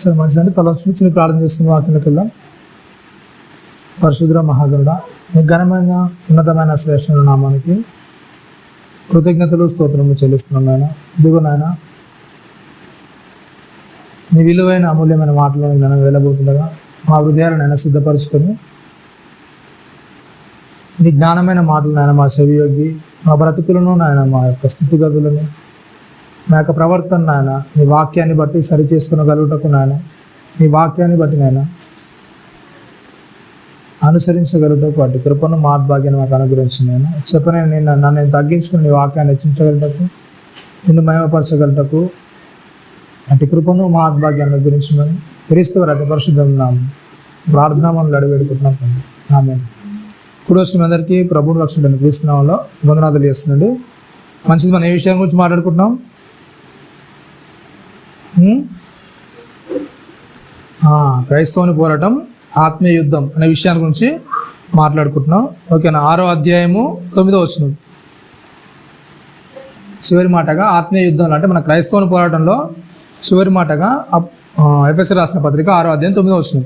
సరే మంచిదండి. తలొచ్చుకుని చిన్న ప్రార్థన చేసుకుని వాక్యంలోకి వెళ్దాం. పరిశుద్ధ మహాగరుడ, నీ ఘనమైన ఉన్నతమైన శ్రేష్ఠమైన నామానికి కృతజ్ఞతలు స్తోత్రములు చెల్లిస్తున్నాం నాయన. ఇదిగో నాయన, నీ విలువైన అమూల్యమైన మాటలను నేను వెళ్ళబోతుండగా మా హృదయాలను సిద్ధపరచుకొని నీ జ్ఞానమైన మాటలు నాయన మా చెవియొగ్గి మా బ్రతుకులను నాయన మా యొక్క స్థితిగతులను మా యొక్క ప్రవర్తన నాయన నీ వాక్యాన్ని బట్టి సరి చేసుకునగలుగుటకు నాయన నీ వాక్యాన్ని బట్టి నాయన అనుసరించగలుగుటకు వాటి కృపను మహాద్భాగ్యాన్ని మాకు అనుగ్రహించింది నాయన. చెప్పని నన్ను తగ్గించుకుని నీ వాక్యాన్ని హెచ్చించగలుగుటకు నిన్ను మహిమపరచగలుగుటకు అటు కృపను మహాద్భాగ్యాన్ని గురించమని క్రీస్తు అతి పరిశుద్ధం నామమున ప్రార్థన మనం అడిగేడుకుంటున్నాం తండ్రి. ఆమేన్. ఇప్పుడు వచ్చిన అందరికీ ప్రభువుని రక్షకుడైన క్రీస్తు నామములో వందనాలు చేస్తుందండి. మంచిది. మనం ఏ విషయం గురించి మాట్లాడుకుంటున్నాం? క్రైస్తవుని పోరాటం, ఆత్మీయ యుద్ధం అనే విషయాన్ని గురించి మాట్లాడుకుంటున్నాం. ఓకేనా? 6వ అధ్యాయము 9వ వచనం చివరి మాటగా ఆత్మీయ యుద్ధంలో అంటే మన క్రైస్తవుని పోరాటంలో చివరి మాటగా ఎఫెసీయులకు రాసిన పత్రిక 6వ అధ్యాయం 9వ వచనం.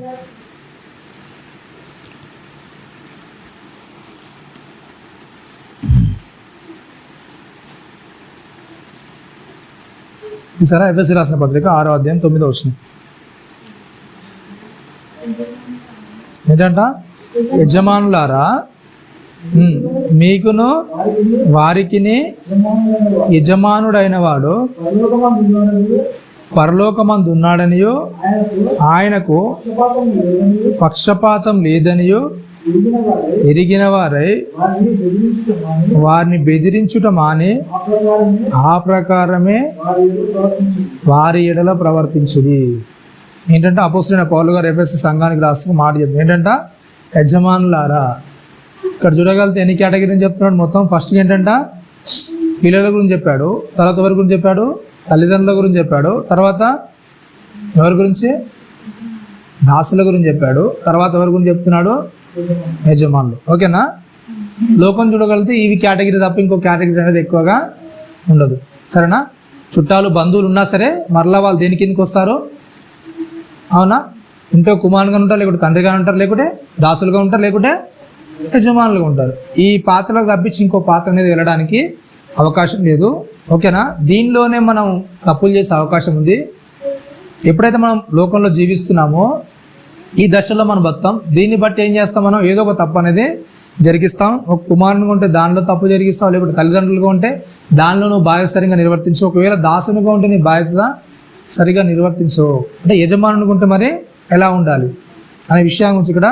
ఈసారి ఎఫెసీయులకు రాసిన పత్రిక 6వ అధ్యాయం 9వ వచనం ఏంటంట? యజమానులారా, మీకును వారికిని యజమానుడైన వాడు పరలోకమందు ఉన్నాడనియో ఆయనకు పక్షపాతం లేదనియో ఎరిగిన వారై వారిని బెదిరించుట మాని ఆ ప్రకారమే వారి ఎడల ప్రవర్తించుడి. ఏంటంటే అపోస్తలుడైన పౌలు గారు ఎఫెసీ సంఘానికి రాస్తూ మాట చెప్తుంది. ఏంటంట? యజమానులారా. ఇక్కడ చూడగలిగితే ఎన్ని కేటగిరీని చెప్తున్నాడు మొత్తం? ఫస్ట్ ఏంటంట? పిల్లల గురించి చెప్పాడు. తర్వాత ఎవరి గురించి చెప్పాడు? తల్లిదండ్రుల గురించి చెప్పాడు. తర్వాత ఎవరి గురించి? దాసుల గురించి చెప్పాడు. తర్వాత ఎవరి గురించి చెప్తున్నాడు? యజమానులు. ఓకేనా? లోకం చూడగలిగితే ఇవి కేటగిరీ తప్ప ఇంకో కేటగిరీ అనేది ఎక్కువగా ఉండదు. సరేనా? చుట్టాలు బంధువులు ఉన్నా సరే మరలా వాళ్ళు దేని కిందకి వస్తారు? అవునా? ఇంట్లో కుమారుగా ఉంటారు, లేకుంటే తండ్రిగా ఉంటారు, లేకుంటే దాసులుగా ఉంటారు, లేకుంటే యజమానులుగా ఉంటారు. ఈ పాత్రలకు తప్పించి ఇంకో పాత్ర అనేది వెళ్ళడానికి అవకాశం లేదు. ఓకేనా? దీనిలోనే మనం తప్పులు చేసే అవకాశం ఉంది. ఎప్పుడైతే మనం లోకంలో జీవిస్తున్నామో ఈ దశలో మనం బతాం. దీన్ని బట్టి ఏం చేస్తాం? మనం ఏదో ఒక తప్పు అనేది జరిగిస్తాం. ఒక కుమారునిగా ఉంటే దానిలో తప్పు జరిగిస్తావు, లేకపోతే తల్లిదండ్రులుగా ఉంటే దానిలో నువ్వు బాధ్యత సరిగా నిర్వర్తించు. ఒకవేళ దాసునిగా ఉంటే నీ బాధ్యత సరిగా నిర్వర్తించు. అంటే యజమానునిగా ఉంటే మరి ఎలా ఉండాలి అనే విషయం గురించి ఇక్కడ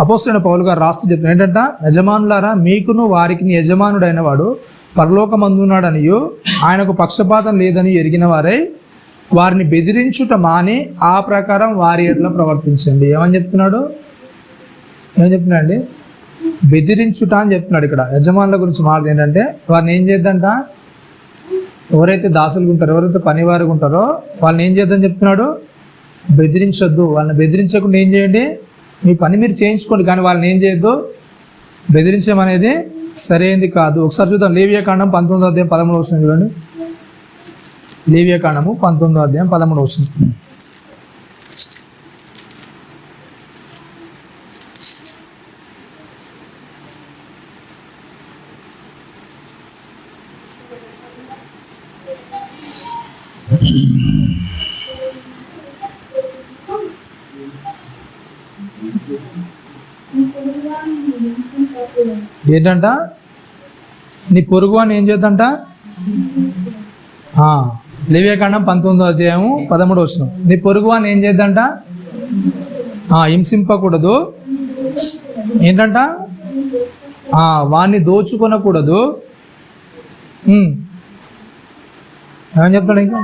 అపోస్తలుడైన పౌలు గారు రాస్తూ చెప్తున్నారు. ఏంటంటే, యజమానులారా, మీకును వారికిని యజమానుడైన వాడు పరలోకమందున్నాడనియో ఆయనకు పక్షపాతం లేదని ఎరిగిన వారై వారిని బెదిరించుట మాని ఆ ప్రకారం వారి ఎట్లా ప్రవర్తించండి. ఏమని చెప్తున్నాడు? ఏమని చెప్తున్నాడు అండి? బెదిరించుట అని చెప్తున్నాడు. ఇక్కడ యజమానుల గురించి మాట ఏంటంటే, వారిని ఏం చేద్దంట? ఎవరైతే దాసులుగా ఉంటారో, ఎవరైతే పనివారుగా ఉంటారో వాళ్ళని ఏం చేద్దని చెప్తున్నాడు? బెదిరించొద్దు. వాళ్ళని బెదిరించకుండా ఏం చేయండి? మీ పని మీరు చేయించుకోండి, కానీ వాళ్ళని ఏం చేయొద్దు? బెదిరించడం అనేది సరైనది కాదు. ఒకసారి చూద్దాం. లేవియాకాండం 19వ అధ్యాయం 13వ వచనం చూడండి. లేవియాకాండము 19వ అధ్యాయం 13వ వచనం. ఏంటంట? నీ పొరుగు అని ఏం చేద్దంట? లేవియాకాండం 19వ అధ్యాయము 13వ వచనం. నీ పొరుగు అని ఏం చేద్దంట? హింసింపకూడదు. ఏంటంట? వాడిని దోచుకొనకూడదు. ఏమని చెప్తాడు ఇంకా?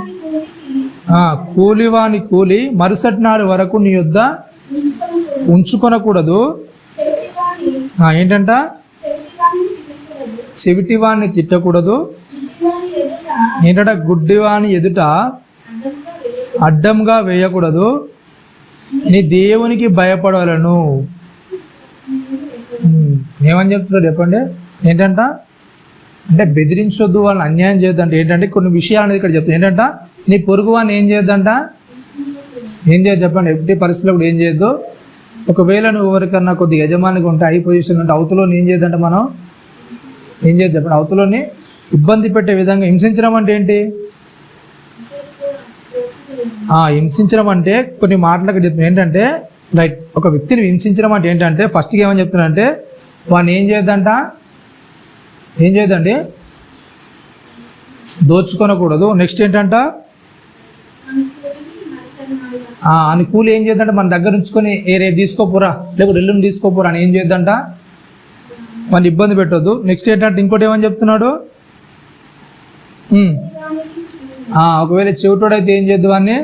కూలివాని కూలి మరుసటి నాడు వరకు నీ యొద్ద ఉంచుకొనకూడదు. ఏంటంట? చెవిటివాణ్ణి తిట్టకూడదు. ఏంటంట? గుడ్డివాని ఎదుట అడ్డంగా వేయకూడదు. నీ దేవునికి భయపడవలను. ఏమని చెప్తున్నాడు చెప్పండి? ఏంటంట? అంటే బెదిరించొద్దు, వాళ్ళని అన్యాయం చేయొద్దు. అంటే ఏంటంటే కొన్ని విషయాలు అనేది ఇక్కడ చెప్తాను. ఏంటంట? నీ పొరుగు వాడిని ఏం చేయొద్దంట? ఏం చేయదు చెప్పండి, ఎట్టి పరిస్థితిలో కూడా ఏం చేయొద్దు. ఒకవేళ నువ్వు ఎవరికన్నా కొద్దిగా యజమానిగా ఉంటే హై పొజిషన్ ఉంటే అవతలని ఏం చేయొద్దంటే మనం ఏం చేయొద్దు చెప్పండి, అవతలని ఇబ్బంది పెట్టే విధంగా హింసించడం అంటే ఏంటి? హింసించడం అంటే కొన్ని మాటలకు చెప్తున్నా ఏంటంటే రైట్, ఒక వ్యక్తిని హింసించడం అంటే ఏంటంటే ఫస్ట్గా ఏమని చెప్తున్నా అంటే వాడిని ఏం చేయొద్దండి, దోచుకొనకూడదు. నెక్స్ట్ ఏంటంట, అని కూలి ఏం చేద్దంటే మన దగ్గర ఉంచుకొని రేపు తీసుకోపోరా లేకపోతే ఎల్లుండి తీసుకోపోరా అని ఏం చేద్దంట, మన ఇబ్బంది పెట్టొద్దు. నెక్స్ట్ ఏంటంటే ఇంకోటి ఏమని చెప్తున్నాడు, ఒకవేళ చెవిటోడైతే ఏం చేద్దు వాడిని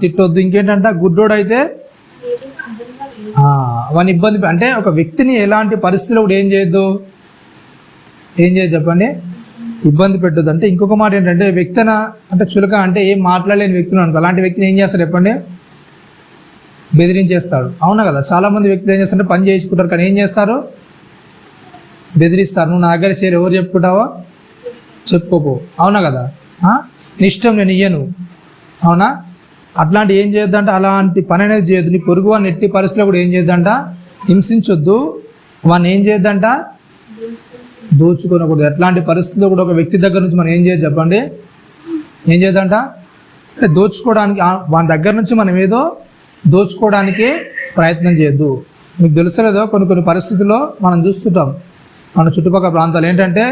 తిట్టొద్దు. ఇంకేంటంట గుడ్డోడైతే వాడిని ఇబ్బంది అంటే ఒక వ్యక్తిని ఎలాంటి పరిస్థితిలో కూడా ఏం చేయొద్దు చెప్పండి, ఇబ్బంది పెట్టొద్దు. అంటే ఇంకొక మాట ఏంటంటే వ్యక్తిన అంటే చులక అంటే ఏం మాట్లాడలేని వ్యక్తులు అనుకో, అలాంటి వ్యక్తిని ఏం చేస్తారు చెప్పండి, బెదిరించేస్తాడు. అవునా కదా, చాలామంది వ్యక్తులు ఏం చేస్తారంటే పని చేయించుకుంటారు కానీ ఏం చేస్తారు, బెదిరిస్తారు. నువ్వు నా దగ్గర చేరి ఎవరు చెప్పుకుంటావో చెప్పుకోపో, అవునా కదా, నీ ఇష్టం నేను ఇయ్యను, అవునా. అట్లాంటి ఏం చేయొద్దంట, అలాంటి పని అనేది చేయొద్దు. నీ పొరుగు వాడిని ఎట్టి పరిస్థితిలో కూడా ఏం చేయొద్దంట, హింసించొద్దు. వాడిని ఏం చేయొద్దంట, దోచుకోనకూడదు. ఎట్లాంటి పరిస్థితుల్లో కూడా ఒక వ్యక్తి దగ్గర నుంచి మనం ఏం చేయొద్దు చెప్పండి, ఏం చేయొద్దంట అంటే దోచుకోవడానికి, వాని దగ్గర నుంచి మనం ఏదో దోచుకోవడానికి ప్రయత్నం చేయొద్దు. మీకు తెలుసలేదో కొన్ని పరిస్థితుల్లో మనం చూస్తుంటాం మన చుట్టుపక్కల ప్రాంతాలు ఏంటంటే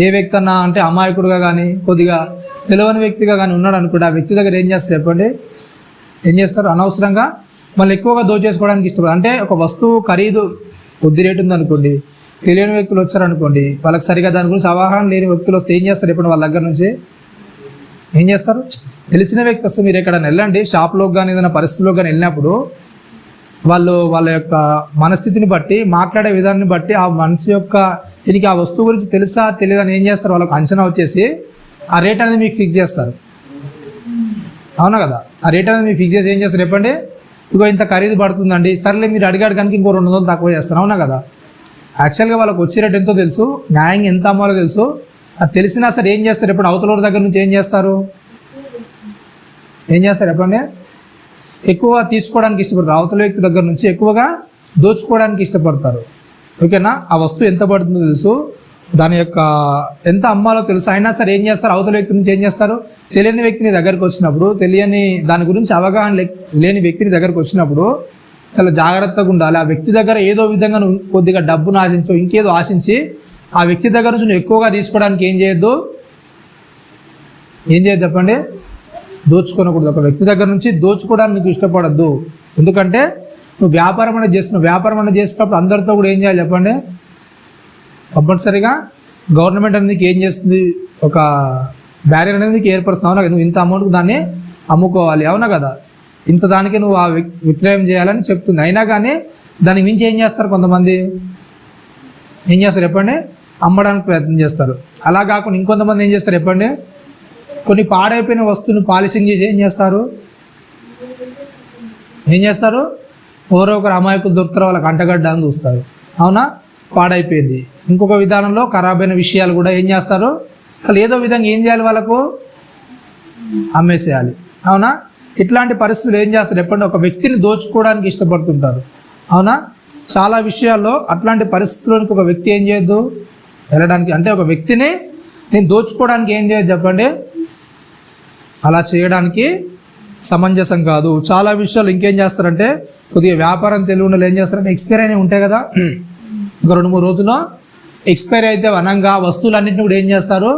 ఏ వ్యక్తి అన్నా అంటే అమాయకుడుగా కానీ కొద్దిగా తెలియని వ్యక్తిగా కానీ ఉన్నాడు అనుకుంటే ఆ వ్యక్తి దగ్గర ఏం చేస్తారు చెప్పండి, ఏం చేస్తారు, అనవసరంగా మళ్ళీ ఎక్కువగా దోచేసుకోవడానికి ఇష్టపడదు. అంటే ఒక వస్తువు ఖరీదు కొద్ది రేటు ఉందనుకోండి, తెలియని వ్యక్తులు వచ్చారనుకోండి, వాళ్ళకి సరిగా దాని గురించి అవగాహన లేని వ్యక్తులు వస్తే ఏం చేస్తారు ఇప్పుడు వాళ్ళ దగ్గర నుంచి ఏం చేస్తారు, తెలిసిన వ్యక్తి వస్తే మీరు ఎక్కడైనా వెళ్ళండి షాప్లోకి కానీ ఏదైనా పరిస్థితుల్లోకి కానీ వెళ్ళినప్పుడు వాళ్ళ యొక్క మనస్థితిని బట్టి మాట్లాడే విధానాన్ని బట్టి ఆ మనిషి యొక్క దీనికి ఆ వస్తువు గురించి తెలుసా తెలియదని ఏం చేస్తారు, వాళ్ళకు అంచనా వచ్చేసి ఆ రేట్ అనేది మీకు ఫిక్స్ చేస్తారు. అవునా కదా, ఆ రేట్ అనేది మీకు ఫిక్స్ చేసి ఏం చేస్తారు చెప్పండి, ఇగో ఇంత ఖరీదు పడుతుందండి, సర్లే మీరు అడిగాడు కనుక ఇంకో 200 తక్కువ చేస్తారు. అవునా కదా, యాక్చువల్గా వాళ్ళకి వచ్చే రేట్ ఎంతో తెలుసు, న్యాయంగా ఎంత అమ్మాలో తెలుసు. అది తెలిసినా సరే ఏం చేస్తారు ఎప్పుడు అవతల దగ్గర నుంచి ఏం చేస్తారు చెప్పండి, ఎక్కువ తీసుకోవడానికి ఇష్టపడతారు. అవతల వ్యక్తి దగ్గర నుంచి ఎక్కువగా దోచుకోవడానికి ఇష్టపడతారు. ఓకేనా, ఆ వస్తువు ఎంత పడుతుందో తెలుసు, దాని యొక్క ఎంత అమ్మాలో తెలుసు, అయినా సరే ఏం చేస్తారు అవతల వ్యక్తి నుంచి ఏం చేస్తారు, తెలియని వ్యక్తిని దగ్గరకు వచ్చినప్పుడు, తెలియని దాని గురించి అవగాహన లేని వ్యక్తిని దగ్గరకు వచ్చినప్పుడు చాలా జాగ్రత్తగా ఉండాలి. ఆ వ్యక్తి దగ్గర ఏదో విధంగా నువ్వు కొద్దిగా డబ్బును ఆశించో ఇంకేదో ఆశించి ఆ వ్యక్తి దగ్గర నుంచి నువ్వు ఎక్కువగా తీసుకోవడానికి ఏం చేయొద్దు చెప్పండి, దోచుకోనకూడదు. ఒక వ్యక్తి దగ్గర నుంచి దోచుకోవడానికి నీకు ఇష్టపడద్దు. ఎందుకంటే నువ్వు వ్యాపారం అనేది చేస్తున్నావు, వ్యాపారం అనేది చేస్తున్నప్పుడు అందరితో కూడా ఏం చేయాలి చెప్పండి, కంపల్సరీగా గవర్నమెంట్ అనేది ఏం చేస్తుంది, ఒక బ్యారియర్ అనేది ఏర్పరుస్తుంది. అవునా, నువ్వు ఇంత అమౌంట్కి దాన్ని అమ్ముకోవాలి, అవునా కదా, ఇంత దానికి నువ్వు ఆ విక్రయం చేయాలని చెప్తుంది. అయినా కానీ దాన్ని మించి ఏం చేస్తారు కొంతమంది, ఏం చేస్తారు చెప్పండి, అమ్మడానికి ప్రయత్నం చేస్తారు. అలా కాకుండా ఇంకొంతమంది ఏం చేస్తారు చెప్పండి, కొన్ని పాడైపోయిన వస్తువుని పాలిషింగ్ చేసి ఏం చేస్తారు ఎవరో ఒకరు అమాయకులు దొరుకుతారు, వాళ్ళకి అంటగడ్డ అని చూస్తారు. అవునా, పాడైపోయింది. ఇంకొక విధానంలో ఖరాబ్ అయిన విషయాలు కూడా ఏం చేస్తారు, వాళ్ళు ఏదో విధంగా ఏం చేయాలి, వాళ్ళకు అమ్మేసేయాలి. అవునా, ఇట్లాంటి పరిస్థితులు ఏం చేస్తారు ఎప్పుడంటే ఒక వ్యక్తిని దోచుకోవడానికి ఇష్టపడుతుంటారు. అవునా, చాలా విషయాల్లో అట్లాంటి పరిస్థితుల్లోనికి ఒక వ్యక్తి ఏం చేయొద్దు వెళ్ళడానికి, అంటే ఒక వ్యక్తిని నేను దోచుకోవడానికి ఏం చేయొద్దు చెప్పండి, అలా చేయడానికి సమంజసం కాదు. చాలా విషయాలు ఇంకేం చేస్తారంటే కొద్దిగా వ్యాపారం తెలియని ఏం చేస్తారంటే ఎక్స్పైర్ అయినవి ఉంటాయి కదా, ఒక 2-3 రోజుల్లో ఎక్స్పైర్ అయితే అనంగా వస్తువులన్నింటినీ కూడా ఏం చేస్తారు,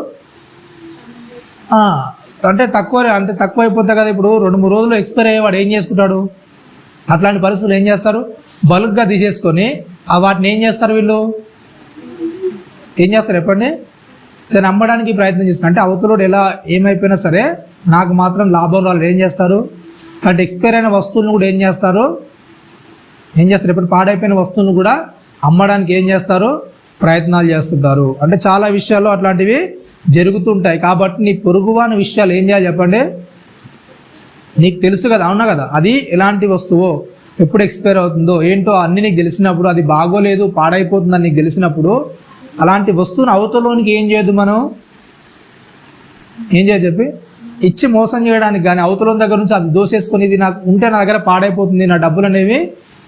అంటే తక్కువ అయిపోతాయి కదా. ఇప్పుడు 2-3 రోజులు ఎక్స్పైర్ అయ్యేవాడు ఏం చేసుకుంటాడు, అట్లాంటి పరిస్థితులు ఏం చేస్తారు, బల్క్గా తీసేసుకొని వాటిని ఏం చేస్తారు, వీళ్ళు ఏం చేస్తారు చెప్పండి, దాన్ని అమ్మడానికి ప్రయత్నం చేస్తారు. అంటే అవతలోడు ఎలా ఏమైపోయినా సరే నాకు మాత్రం లాభం రాళ్ళు ఏం చేస్తారు, అంటే ఎక్స్పైర్ అయిన వస్తువులను కూడా ఏం చేస్తారు ఇప్పుడు పాడైపోయిన వస్తువులను కూడా అమ్మడానికి ఏం చేస్తారు, ప్రయత్నాలు చేస్తుంటారు. అంటే చాలా విషయాల్లో అట్లాంటివి జరుగుతుంటాయి. కాబట్టి నీ పొరుగువాని విషయాలు ఏం చేయాలి చెప్పండి, నీకు తెలుసు కదా, అవునా కదా, అది ఎలాంటి వస్తువో ఎప్పుడు ఎక్స్పైర్ అవుతుందో ఏంటో అన్నీ నీకు తెలిసినప్పుడు, అది బాగోలేదు పాడైపోతుందని నీకు తెలిసినప్పుడు అలాంటి వస్తువును అవతలోనికి ఏం చేయొద్దు, మనం ఏం చేయాలి చెప్పి ఇచ్చి మోసం చేయడానికి కానీ అవతల దగ్గర నుంచి అది దోసేసుకొని ఇది నాకు ఉంటే నా దగ్గర పాడైపోతుంది, నా డబ్బులు అనేవి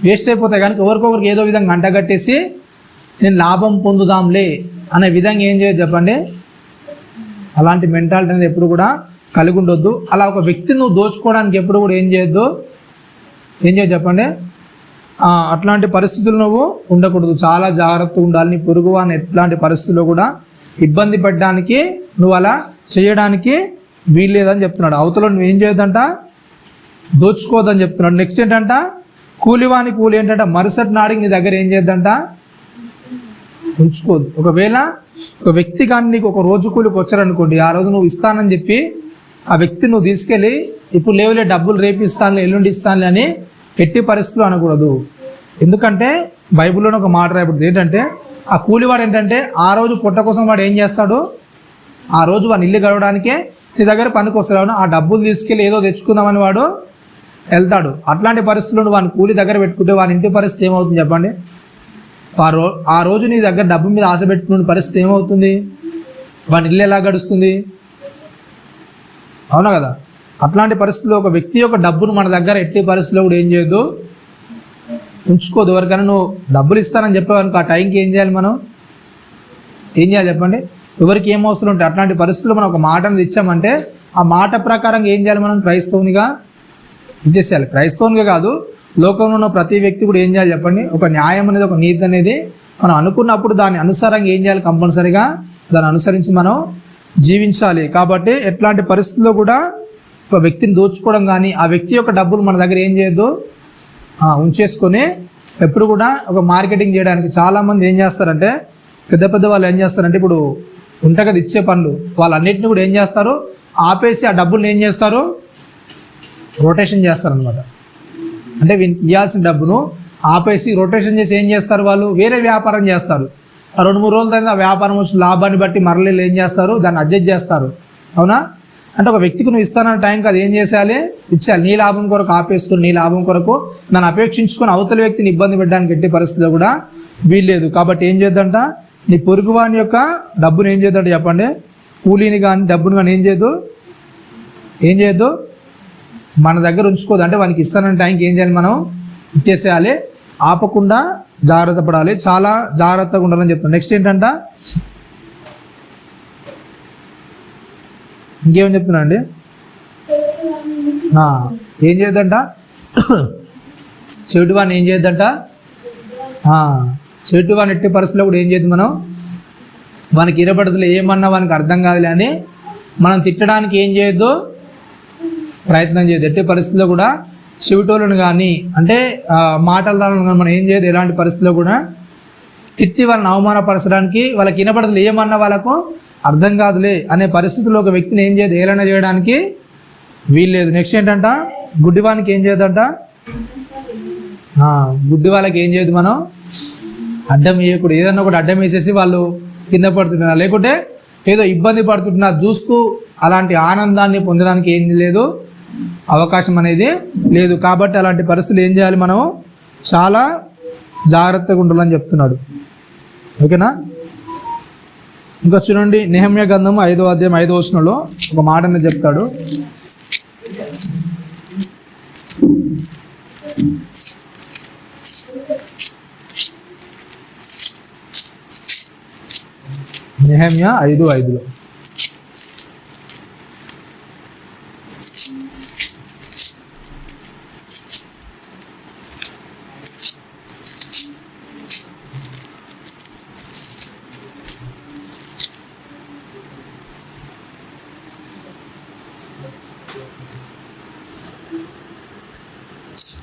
వేస్ట్ అయిపోతాయి, కానీ ఎవరికొకరికి ఏదో విధంగా అంటగట్టేసి నేను లాభం పొందుదాంలే అనే విధంగా ఏం చేయదు చెప్పండి. అలాంటి మెంటాలిటీ అనేది ఎప్పుడు కూడా కలిగి ఉండొద్దు. అలా ఒక వ్యక్తిని నువ్వు దోచుకోవడానికి ఎప్పుడు కూడా ఏం చేయొద్దు చెప్పండి. అట్లాంటి పరిస్థితులు నువ్వు ఉండకూడదు, చాలా జాగ్రత్తగా ఉండాలి. నీ పొరుగు అని ఎట్లాంటి పరిస్థితుల్లో కూడా ఇబ్బంది పడడానికి నువ్వు అలా చేయడానికి వీల్లేదని చెప్తున్నాడు. అవతల నువ్వు ఏం చేయొద్దంట, దోచుకోవద్దని చెప్తున్నాడు. నెక్స్ట్ ఏంటంట, కూలివాని కూలి ఏంటంటే మరుసటి నాడికి నీ దగ్గర ఏం చేయొద్దంట, ఉంచుకోవద్దు. ఒకవేళ ఒక వ్యక్తి కానీ నీకు ఒక రోజు కూలికి వచ్చారనుకోండి, ఆ రోజు నువ్వు ఇస్తానని చెప్పి ఆ వ్యక్తి నువ్వు తీసుకెళ్ళి ఇప్పుడు లేవులే డబ్బులు రేపు ఇస్తానులే ఎల్లుండి ఇస్తానులే అని ఎట్టి పరిస్థితులు అనకూడదు. ఎందుకంటే బైబిల్లోనే ఒక మాట రాయబడింది ఏంటంటే, ఆ కూలివాడు ఏంటంటే ఆ రోజు పొట్ట కోసం వాడు ఏం చేస్తాడు, ఆ రోజు వాడు ఇల్లు గడవడానికే నీ దగ్గర పనికి వస్తాడు, ఆ డబ్బులు తీసుకెళ్ళి ఏదో తెచ్చుకుందామని వాడు వెళ్తాడు. అట్లాంటి పరిస్థితుల్లో వాని కూలి దగ్గర పెట్టుకుంటే వాని ఇంటి పరిస్థితి ఏమవుతుంది చెప్పండి. ఆ రోజు నీ దగ్గర డబ్బు మీద ఆశ పెట్టుకునే పరిస్థితి ఏమవుతుంది, వాని ఇల్లు ఎలా గడుస్తుంది, అవునా కదా. అట్లాంటి పరిస్థితుల్లో ఒక వ్యక్తి యొక్క డబ్బును మన దగ్గర ఎట్టి పరిస్థితుల్లో కూడా ఏం చేయొద్దు, ఉంచుకోదు. ఎవరికైనా నువ్వు డబ్బులు ఇస్తానని చెప్పేవానికి ఆ టైంకి ఏం చేయాలి, మనం ఏం చేయాలి చెప్పండి. ఎవరికి ఏం అవసరం ఉంటే అట్లాంటి పరిస్థితుల్లో మనం ఒక మాట అనేది ఇచ్చామంటే ఆ మాట ప్రకారంగా ఏం చేయాలి, మనం క్రైస్తవునిగా ఇచ్చేసేయాలి. క్రైస్తవునిగా కాదు, లోకంలో ఉన్న ప్రతి వ్యక్తి కూడా ఏం చేయాలి చెప్పండి. ఒక న్యాయం అనేది, ఒక నీతి అనేది మనం అనుకున్నప్పుడు దాని అనుసారంగా ఏం చేయాలి, కంపల్సరీగా దాన్ని అనుసరించి మనం జీవించాలి. కాబట్టి ఎట్లాంటి పరిస్థితుల్లో కూడా ఒక వ్యక్తిని దోచుకోవడం కానీ ఆ వ్యక్తి యొక్క డబ్బులు మన దగ్గర ఏం చేయొద్దు, ఉంచేసుకొని ఎప్పుడు కూడా ఒక మార్కెటింగ్ చేయడానికి చాలామంది ఏం చేస్తారంటే, పెద్ద పెద్ద వాళ్ళు ఏం చేస్తారంటే, ఇప్పుడు ఉంటాయి కదా ఇచ్చే పనులు, వాళ్ళన్నింటినీ కూడా ఏం చేస్తారు, ఆపేసి ఆ డబ్బుల్ని ఏం చేస్తారు, రొటేషన్ చేస్తారనమాట. అంటే వీనికి ఇవ్వాల్సిన డబ్బును ఆపేసి రొటేషన్ చేసి ఏం చేస్తారు, వాళ్ళు వేరే వ్యాపారం చేస్తారు. 2-3 రోజుల తర్వాత ఆ వ్యాపారం వచ్చిన లాభాన్ని బట్టి మరలే ఏం చేస్తారు, దాన్ని అడ్జస్ట్ చేస్తారు. అవునా. అంటే ఒక వ్యక్తికి నువ్వు ఇస్తానన్న టైంకి అది ఏం చేసేయాలి, ఇచ్చేయాలి. నీ లాభం కొరకు ఆపేసుకుని నీ లాభం కొరకు దాన్ని అపేక్షించుకొని అవతల వ్యక్తిని ఇబ్బంది పెట్టడానికి ఎట్టి పరిస్థితిలో కూడా వీల్లేదు. కాబట్టి ఏం చేద్దంట, నీ పొరుగువాని యొక్క డబ్బును ఏం చేద్దంటే చెప్పండి, కూలీని కానీ డబ్బును కానీ ఏం చేయొద్దు మన దగ్గర ఉంచుకోదు. అంటే వానికి ఇస్తానన్న టైంకి ఏం చేయాలి, మనం ఇచ్చేసేయాలి, ఆపకుండా జాగ్రత్త పడాలి, చాలా జాగ్రత్తగా ఉండాలని చెప్తాను. నెక్స్ట్ ఏంటంట, ఇంకేమని చెప్తున్నా అండి, ఏం చేయొద్దంట, చెడువాన్ని ఏం చేయొద్దంట, చెడువాన్ని ఎట్టి పరిస్థితిలో కూడా ఏం చేయొద్దు, మనం వానికి ఇరబడుతులే ఏమన్నా వానికి అర్థం కాదులే అని మనం తిట్టడానికి ఏం చేయొద్దు, ప్రయత్నం చేయదు. ఎట్టి పరిస్థితుల్లో కూడా చెవిటోళ్ళను కానీ అంటే మాటలు రాలను కానీ మనం ఏం చేయదు. ఎలాంటి పరిస్థితుల్లో కూడా తిట్టి వాళ్ళని అవమానపరచడానికి, వాళ్ళకి వినపడదులే ఏమన్నా వాళ్ళకు అర్థం కాదులే అనే పరిస్థితుల్లో ఒక వ్యక్తిని ఏం చేయదు, ఏలైనా చేయడానికి వీల్లేదు. నెక్స్ట్ ఏంటంట, గుడ్డివానికి ఏం చేయదంట, గుడ్డి వాళ్ళకి ఏం చేయదు, మనం అడ్డం వేయకూడదు. ఏదన్నా ఒకటి అడ్డం వేసేసి వాళ్ళు కింద పడుతున్నారు, లేకుంటే ఏదో ఇబ్బంది పడుతుంటున్నారు చూస్తూ అలాంటి ఆనందాన్ని పొందడానికి ఏం లేదు, అవకాశం అనేది లేదు. కాబట్టి అలాంటి పరిస్థితులు ఏం చేయాలి, మనం చాలా జాగ్రత్తగా ఉండాలని చెప్తున్నాడు. ఓకేనా. ఇంకా చూడండి, నెహెమ్యా గ్రంథము 5వ అధ్యాయం 5వ వచనంలో ఒక మాట అనేది చెప్తాడు. నెహెమ్యా 5:5.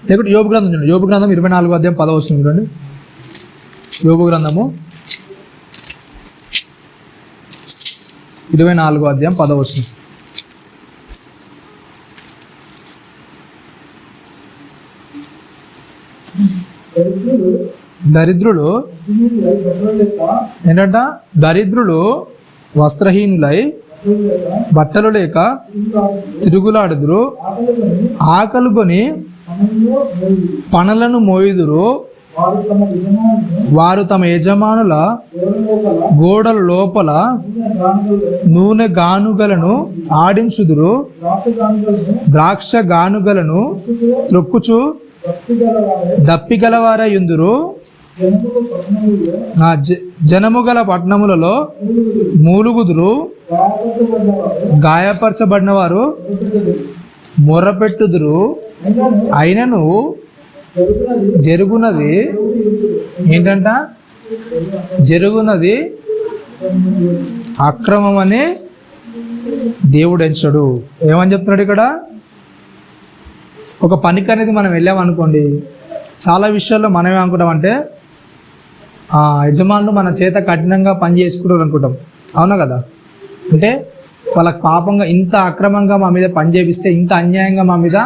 లేకుంటే యోబు గ్రంథం చూడండి, యోబు గ్రంథం 24వ అధ్యాయం 10వ వచనం చూడండి. యోబు గ్రంథము 24వ అధ్యాయం 10వ వచనం. దరిద్రులు ఏంటంట, దరిద్రులు వస్త్రహీనులై బట్టలు లేక తిరుగులాడుదురు, ఆకలుకొని పనులను మోయుదురు, వారు తమ యజమానుల గోడల లోపల నూనె గానుగలను ఆడించుదురు, ద్రాక్ష గానుగలను త్రొక్కుచు దప్పిగలవారయుందురు. జనము గల పట్టణములలో మూలుగుదురు, గాయపరచబడిన వారు మొర్రపెట్టుదురు. అయినను జరుగునది ఏంటంట? జరుగునది అక్రమమని దేవుడు ఎంచడు. ఏమని చెప్తున్నాడు ఇక్కడ? ఒక పనికి అనేది మనం వెళ్ళామనుకోండి, చాలా విషయాల్లో మనం ఏమనుకుంటామంటే యజమానులు మన చేత కఠినంగా పని చేసుకుంటారు అనుకుంటాం. అవునా కదా? అంటే వాళ్ళకి పాపంగా ఇంత అక్రమంగా మా మీద పని చేపిస్తే, ఇంత అన్యాయంగా మా మీద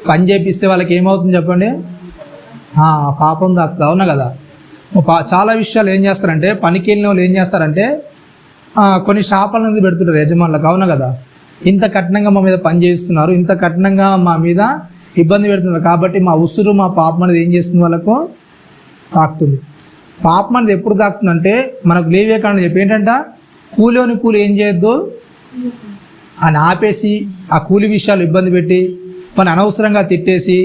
పని చేపిస్తే వాళ్ళకి ఏమవుతుంది చెప్పండి? పాపం దాక్తుంది. అవునా కదా? చాలా విషయాలు ఏం చేస్తారంటే, పనికి వెళ్ళిన వాళ్ళు ఏం చేస్తారంటే కొన్ని శాపాల మీద పెడుతుంటారు యజమానులకు. అవునా కదా? ఇంత కఠినంగా మా మీద పని చేస్తున్నారు, ఇంత కఠినంగా మా మీద ఇబ్బంది పెడుతున్నారు కాబట్టి మా ఉసురు, మా పాపం అనేది ఏం చేస్తుంది? వాళ్ళకు తాకుతుంది. పాపం అనేది ఎప్పుడు తాకుతుందంటే, మనకు లేవేకాండం చెప్పి ఏంటంటే, కూలిని కూలి ఏం చేయొద్దు అని ఆపేసి ఆ కూలి విషయాలు ఇబ్బంది పెట్టి మన అనవసరంగా తిట్టేసి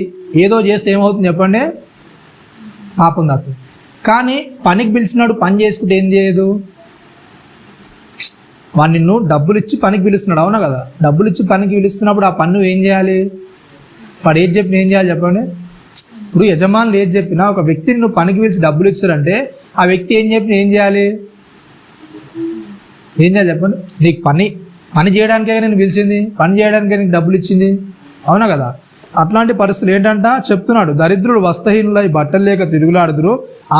ఏదో చేస్తే ఏమవుతుంది చెప్పండి? పాపం తాకుతుంది. కానీ పనికి పిలిచినాడు పని చేసుకుంటే ఏం చేయదు? వాడు నిన్ను డబ్బులు ఇచ్చి పనికి పిలుస్తున్నాడు. అవునా కదా? డబ్బులు ఇచ్చి పనికి పిలుస్తున్నప్పుడు ఆ పన్ను ఏం చేయాలి? వాడు ఏది చెప్పిన ఏం చేయాలి చెప్పండి? ఇప్పుడు యజమానులు ఏది చెప్పినా, ఒక వ్యక్తిని నువ్వు పనికి పిలిచి డబ్బులు ఇచ్చారంటే ఆ వ్యక్తి ఏం చెప్పినా ఏం చేయాలి? ఏం చేయాలి చెప్పండి? నీకు పని చేయడానికే నేను పిలిచింది, పని చేయడానికే నీకు డబ్బులు ఇచ్చింది. అవునా కదా? అట్లాంటి పరిస్థితులు ఏంటంట చెప్తున్నాడు. దరిద్రులు వస్త్రహీనులై బట్టలు లేక తిరుగులాడుదురు,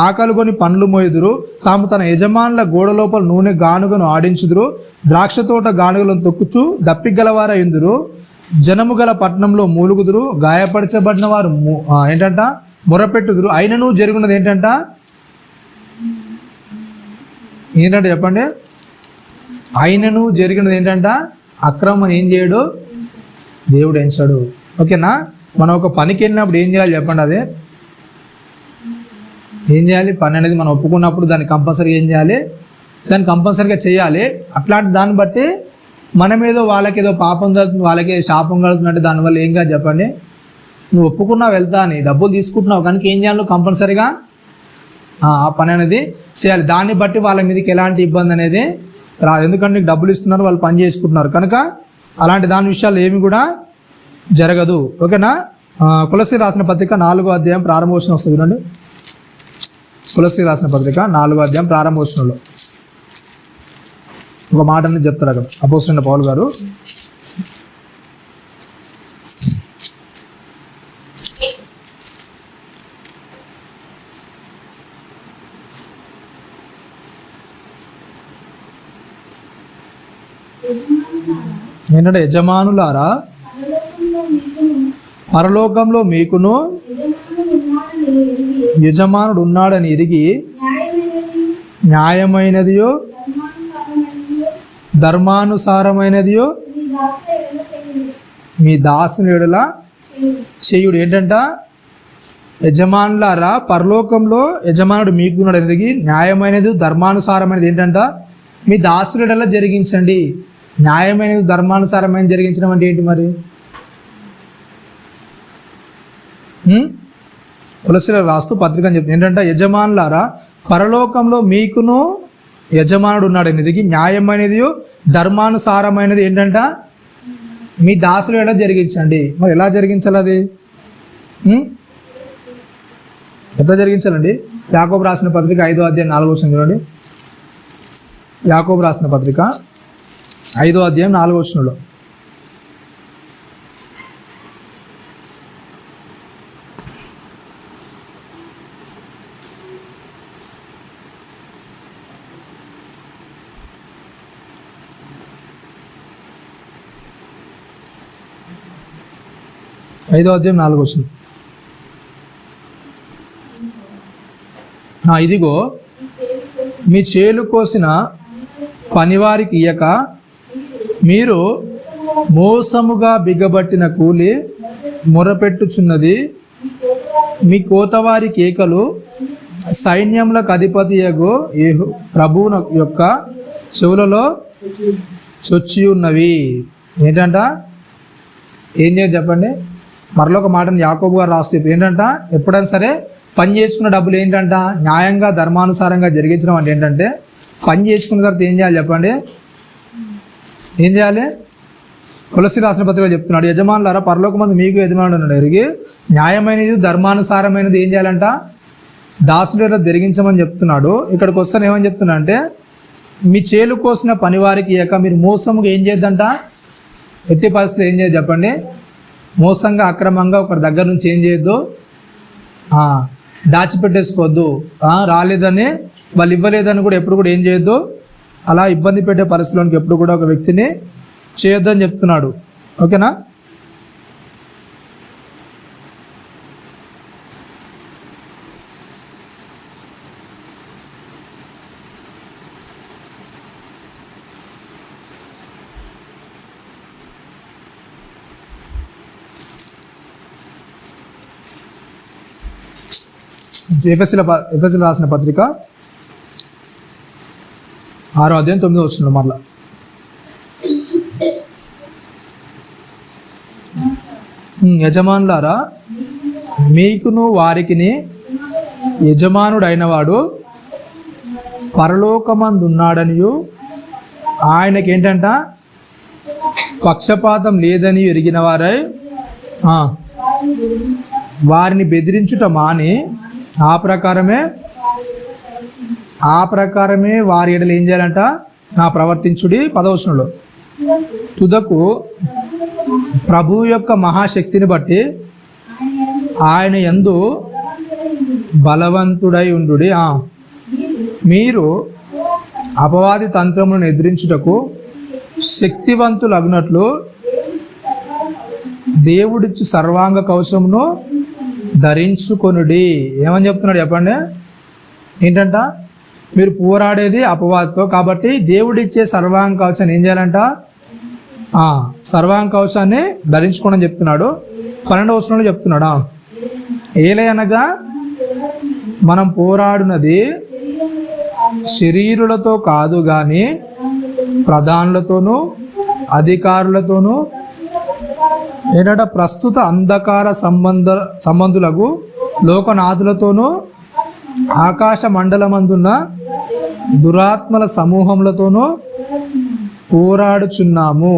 ఆకలి కొని పండ్లు మోయుదురు, తాము తన యజమానుల గోడ లోపల నూనె గానుగను ఆడించుదురు, ద్రాక్ష తోట గానుగలను తొక్కుచు దప్పిగలవారయుందురు. జనము గల పట్టణంలో మూలుగుదురు, గాయపరచబడిన వారు ఏంటంట? మొరపెట్టుదురు. అయినను జరుగున్నది ఏంటంట? చెప్పండి? అయినను జరిగినది ఏంటంట? అక్రమం ఏం చేయడు? దేవుడు ఎంచాడు. ఓకేనా? మనం ఒక పనికి వెళ్ళినప్పుడు ఏం చేయాలి చెప్పండి? అదే ఏం చేయాలి? పని అనేది మనం ఒప్పుకున్నప్పుడు దాన్ని కంపల్సరీగా ఏం చేయాలి? దాన్ని కంపల్సరీగా చేయాలి. అట్లాంటి దాన్ని బట్టి మనమేదో వాళ్ళకేదో పాపం కలుగుతుంది, వాళ్ళకి శాపం కలుగుతుందంటే దానివల్ల ఏం కాదు చెప్పండి? నువ్వు ఒప్పుకున్నావు వెళ్తా అని, డబ్బులు తీసుకుంటున్నావు కనుక ఏం చేయాలి? కంపల్సరీగా ఆ పని అనేది చేయాలి. దాన్ని బట్టి వాళ్ళ మీదకి ఎలాంటి ఇబ్బంది అనేది రాదు. ఎందుకంటే నీకు డబ్బులు ఇస్తున్నారు, వాళ్ళు పని చేసుకుంటున్నారు కనుక అలాంటి దాని విషయాలు ఏమి కూడా జరగదు. ఓకేనా? కొలస్సీయులకు రాసిన పత్రిక 4వ అధ్యాయం ప్రారంభవచనం వస్తుంది చూడండి. కొలస్సీయులకు రాసిన పత్రిక 4వ అధ్యాయం ప్రారంభవచనంలో ఒక మాట అనేది చెప్తారు అక్కడ అపోస్తలుడైన పౌలు గారు. ఏంటంటే, యజమానులారా పరలోకంలో మీకును యజమానుడు ఉన్నాడని ఎరిగి న్యాయమైనదియో ధర్మానుసారమైనదియో మీ దాసుని ఎడల చేయుడు. ఏంటంట? యజమానులారా పరలోకంలో యజమానుడు మీకున్నాడని ఎరిగి న్యాయమైనది ధర్మానుసారమైనది ఏంటంట? మీ దాసుని ఎడల జరిగించండి. న్యాయమైనది ధర్మానుసారమైనది జరిగించడం అంటే ఏంటి మరి? కొలస్సీయులకు రాస్తూ పత్రిక అని చెప్తుంది ఏంటంటే, యజమానులారా పరలోకంలో మీకును యజమానుడు ఉన్నాడని ఎరిగి న్యాయమైనది ధర్మానుసారమైనది ఏంటంట? మీ దాసులు ఎడ జరిగించండి. మరి ఎలా జరిగించాలి? అది ఎట్లా జరిగించాలండి? యాకోబు రాసిన పత్రిక 5వ అధ్యాయం 4వ వచనం చూడండి. యాకోబు రాసిన పత్రిక 5వ అధ్యాయం 4వ వచనంలో ఐదో అధ్యాయం 4వ వచనం. ఇదిగో మీ చేలు కోసిన పనివారికి ఇయ్యక మీరు మోసముగా బిగబట్టిన కూలి మొరపెట్టుచున్నది. మీ కోతవారి కేకలు సైన్యములకు అధిపతియగు ప్రభువు యొక్క చెవులలో చొచ్చి ఉన్నవి. ఏంటంట? ఏం చేయదు చెప్పండి. మరలో ఒక మాటను యాకోబు గారు రాసి చెప్పి ఏంటంట, ఎప్పుడైనా సరే పని చేసుకున్న డబ్బులు ఏంటంట న్యాయంగా ధర్మానుసారంగా జరిగించడం అంటే ఏంటంటే, పని చేసుకున్న తర్వాత ఏం చేయాలి చెప్పండి? ఏం చేయాలి? కొలస్సీ రాసిన పత్రికలో చెప్తున్నాడు, యజమానులారా పరలోకమందు మీకు యజమానుడు ఉన్నాడు ఎరిగి న్యాయమైనది ధర్మానుసారమైనది ఏం చేయాలంట? దాసుల జరిగించమని చెప్తున్నాడు. ఇక్కడికి వస్తాను ఏమని చెప్తున్నా అంటే, మీ చేలు కోసిన పనివారికి ఇయ్యక మీరు మోసముగా ఏం చేయొద్దంట? ఎట్టి పరిస్థితులు ఏం చేయదు చెప్పండి? మోసంగా అక్రమంగా ఒకరి దగ్గర నుంచి ఏం చేయొద్దు, దాచిపెట్టేసుకోవద్దు. రాలేదని వాళ్ళు ఇవ్వలేదని కూడా ఎప్పుడు కూడా ఏం చేయొద్దు, అలా ఇబ్బంది పెట్టే పరిస్థితుల్లోనికి ఎప్పుడు కూడా ఒక వ్యక్తిని చేయొద్దని చెప్తున్నాడు. ఓకేనా? ఎఫెసీయులకు రాసిన పత్రిక 6వ అధ్యాయం 9వ వచనం మరలా. యజమానులారా మీకును వారికిని యజమానుడైన వాడు పరలోకమందున్నాడనియు ఆయనకేంటంట పక్షపాతం లేదని ఎరిగిన వారై వారిని బెదిరించుట మాని ఆ ప్రకారమే వారి ఎడలు ఏం చేయాలంట? ప్రవర్తించుడి. 10వ వచనంలో తుదకు ప్రభువు యొక్క మహాశక్తిని బట్టి ఆయన యందు బలవంతుడై ఉండుడి. మీరు అపవాది తంత్రములను ఎదిరించుటకు శక్తివంతులగునట్లు దేవుడిచ్చు సర్వాంగ కవచమును ధరించుకొనుడి. ఏమని చెప్తున్నాడు చెప్పండి? ఏంటంట? మీరు పోరాడేది అపవాదితో, కాబట్టి దేవుడిచ్చే సర్వాంగ కవచాన్ని ఏం చేయాలంట? సర్వాంగ కవచాన్ని ధరించుకోనని చెప్తున్నాడు. 12వ వచనంలో చెప్తున్నాడా, ఏలయనగా మనం పోరాడునది శరీరులతో కాదు కానీ ప్రధానులతోనూ అధికారులతోనూ ఏంటంటే ప్రస్తుత అంధకార సంబంధులకు లోకనాథులతోనూ ఆకాశ మండలమందున్న దురాత్మల సమూహములతోనూ పోరాడుచున్నాము.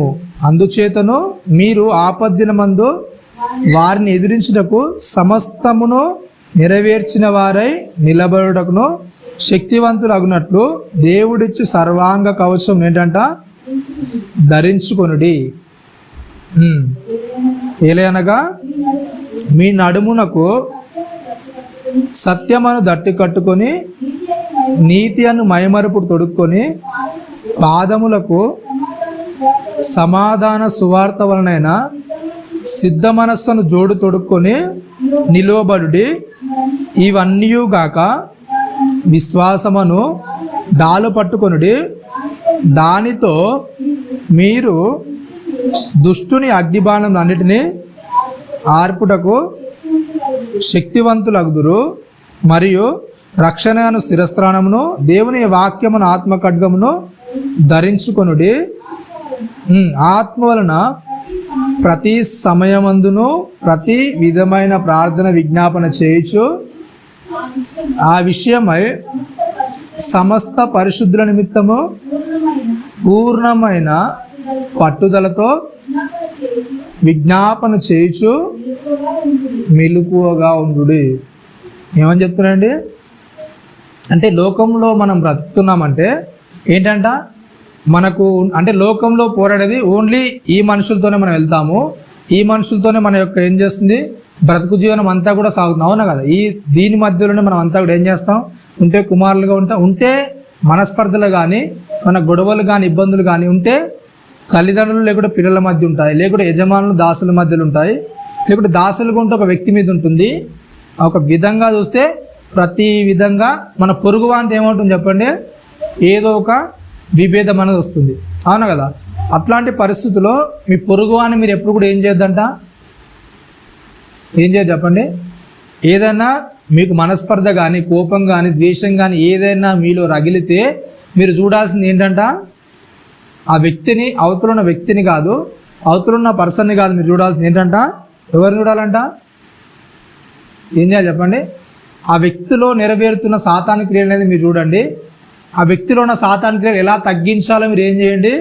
అందుచేతను మీరు ఆపద్దినమందు వారిని ఎదిరించుటకు సమస్తమును నెరవేర్చిన వారై నిలబడుటకును శక్తివంతులగునట్లు దేవుడిచ్చు సర్వాంగ కవచం ఏంటంట? ధరించుకొనుడి. ఏలయనగా మీ నడుమునకు సత్యమను దట్టి కట్టుకొని నీతి అను మైమరుపుడు తొడుక్కొని పాదములకు సమాధాన సువార్త వలనైన సిద్ధ మనస్సును జోడు తొడుక్కొని నిలువబడుడి. ఇవన్నీయుగాక విశ్వాసమును డాలు పట్టుకొనుడి. దానితో మీరు దుష్టుని అగ్నిబాణం అన్నిటినీ ఆర్పుటకు శక్తివంతులగుదురు. మరియు రక్షణను స్థిరస్త్రాణమును దేవుని వాక్యమును ఆత్మ ఖడ్గమును ధరించుకొనుడి. ఆత్మ వలన ప్రతి సమయమందును ప్రతి విధమైన ప్రార్థన విజ్ఞాపన చేయుచు ఆ విషయమై సమస్త పరిశుద్ధుల నిమిత్తము పూర్ణమైన పట్టుదలతో విజ్ఞాపన చేయుచు మెలకువగా ఉండుడి. ఏమని చెప్తున్నాండి? అంటే లోకంలో మనం బ్రతుకుతున్నామంటే ఏంటంట? మనకు అంటే లోకంలో పోరాడేది ఓన్లీ ఈ మనుషులతోనే మనం వెళ్తాము. ఈ మనుషులతోనే మన యొక్క ఏం చేస్తుంది బ్రతుకు జీవనం అంతా కూడా సాగుతుంది. అవునా కదా? దీని మధ్యలోనే మనం అంతా కూడా ఏం చేస్తాం? ఉంటే కుమారులుగా ఉంటే మనస్పర్ధలు కానీ మన గొడవలు కానీ ఇబ్బందులు కానీ ఉంటే తల్లిదండ్రులు లేకుంటే పిల్లల మధ్య ఉంటాయి, లేకుంటే యజమానులు దాసుల మధ్యలో ఉంటాయి, లేకుంటే దాసులుగా ఉంటే ఒక వ్యక్తి మీద ఉంటుంది. ఒక విధంగా చూస్తే ప్రతి విధంగా మన పొరుగువాంతి ఏమవుతుంది చెప్పండి? ఏదో ఒక విభేదం అనేది వస్తుంది. అవును కదా? అట్లాంటి పరిస్థితుల్లో మీ పొరుగువాన్ని మీరు ఎప్పుడు కూడా ఏం చేయొద్దంట? ఏం చేయదు చెప్పండి? ఏదైనా మీకు మనస్పర్ధ కానీ కోపం కానీ ద్వేషం కానీ ఏదైనా మీలో రగిలితే మీరు చూడాల్సింది ఏంటంట? ఆ వ్యక్తిని, అవతలున్న వ్యక్తిని కాదు, అవతలున్న పర్సన్ని కాదు మీరు చూడాల్సింది ఏంటంట, ఎవరిని చూడాలంట, ఏం చేయాలి చెప్పండి, ఆ వ్యక్తిలో నెరవేరుతున్న సాతాను క్రియలు అనేది మీరు చూడండి. ఆ వ్యక్తిలో ఉన్న సాతాను క్రియలు ఎలా తగ్గించాలో మీరు ఏం చేయండి,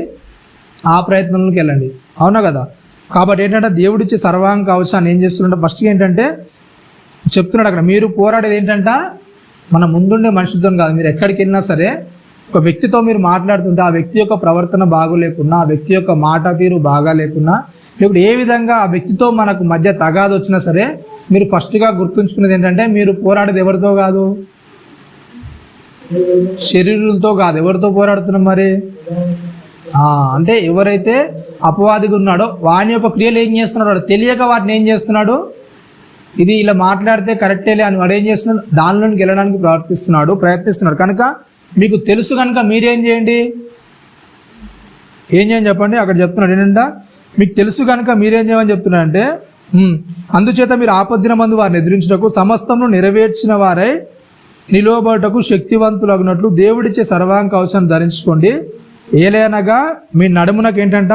ఆ ప్రయత్నంలోకి వెళ్ళండి. అవునా కదా? కాబట్టి ఏంటంటే దేవుడిచ్చే సర్వాంగ కవచాన్ని ఏం చేస్తున్నాడు, ఫస్ట్గా ఏంటంటే చెప్తున్నాడు అక్కడ, మీరు పోరాడేది ఏంటంట మన ముందుండే మనుషులతో కాదు. మీరు ఎక్కడికి వెళ్ళినా సరే ఒక వ్యక్తితో మీరు మాట్లాడుతుంటే ఆ వ్యక్తి యొక్క ప్రవర్తన బాగోలేకున్నా, ఆ వ్యక్తి యొక్క మాట తీరు బాగా లేకున్నా, ఇప్పుడు ఏ విధంగా ఆ వ్యక్తితో మనకు మధ్య తగాదు వచ్చినా సరే మీరు ఫస్ట్గా గుర్తుంచుకునేది ఏంటంటే, మీరు పోరాడేది ఎవరితో కాదు, శరీరులతో కాదు. ఎవరితో పోరాడుతున్నాం మరి, అంటే ఎవరైతే అపవాదిగా ఉన్నాడో వాని యొక్క క్రియలు ఏం చేస్తున్నాడు, వాడు తెలియక వాటిని ఏం చేస్తున్నాడు, ఇది ఇలా మాట్లాడితే కరెక్టేలే అని వాడు ఏం చేస్తున్నాడు, దానిలోకి వెళ్ళడానికి ప్రయత్నిస్తున్నాడు. కనుక మీకు తెలుసు కనుక మీరేం చేయండి, ఏం చేయండి చెప్పండి. అక్కడ చెప్తున్నాడు ఏంటంటే, మీకు తెలుసు కనుక మీరేం చేయమని చెప్తున్నాడంటే, అందుచేత మీరు ఆపద్దినమందు వారిని ఎదిరించుటకు సమస్తమును నెరవేర్చిన వారై నిలువబడుటకు శక్తివంతులగినట్లు దేవుడిచ్చే సర్వాంగ కవచాన్ని ధరించుకోండి. ఏలైనగా మీ నడుమునకు ఏంటంట,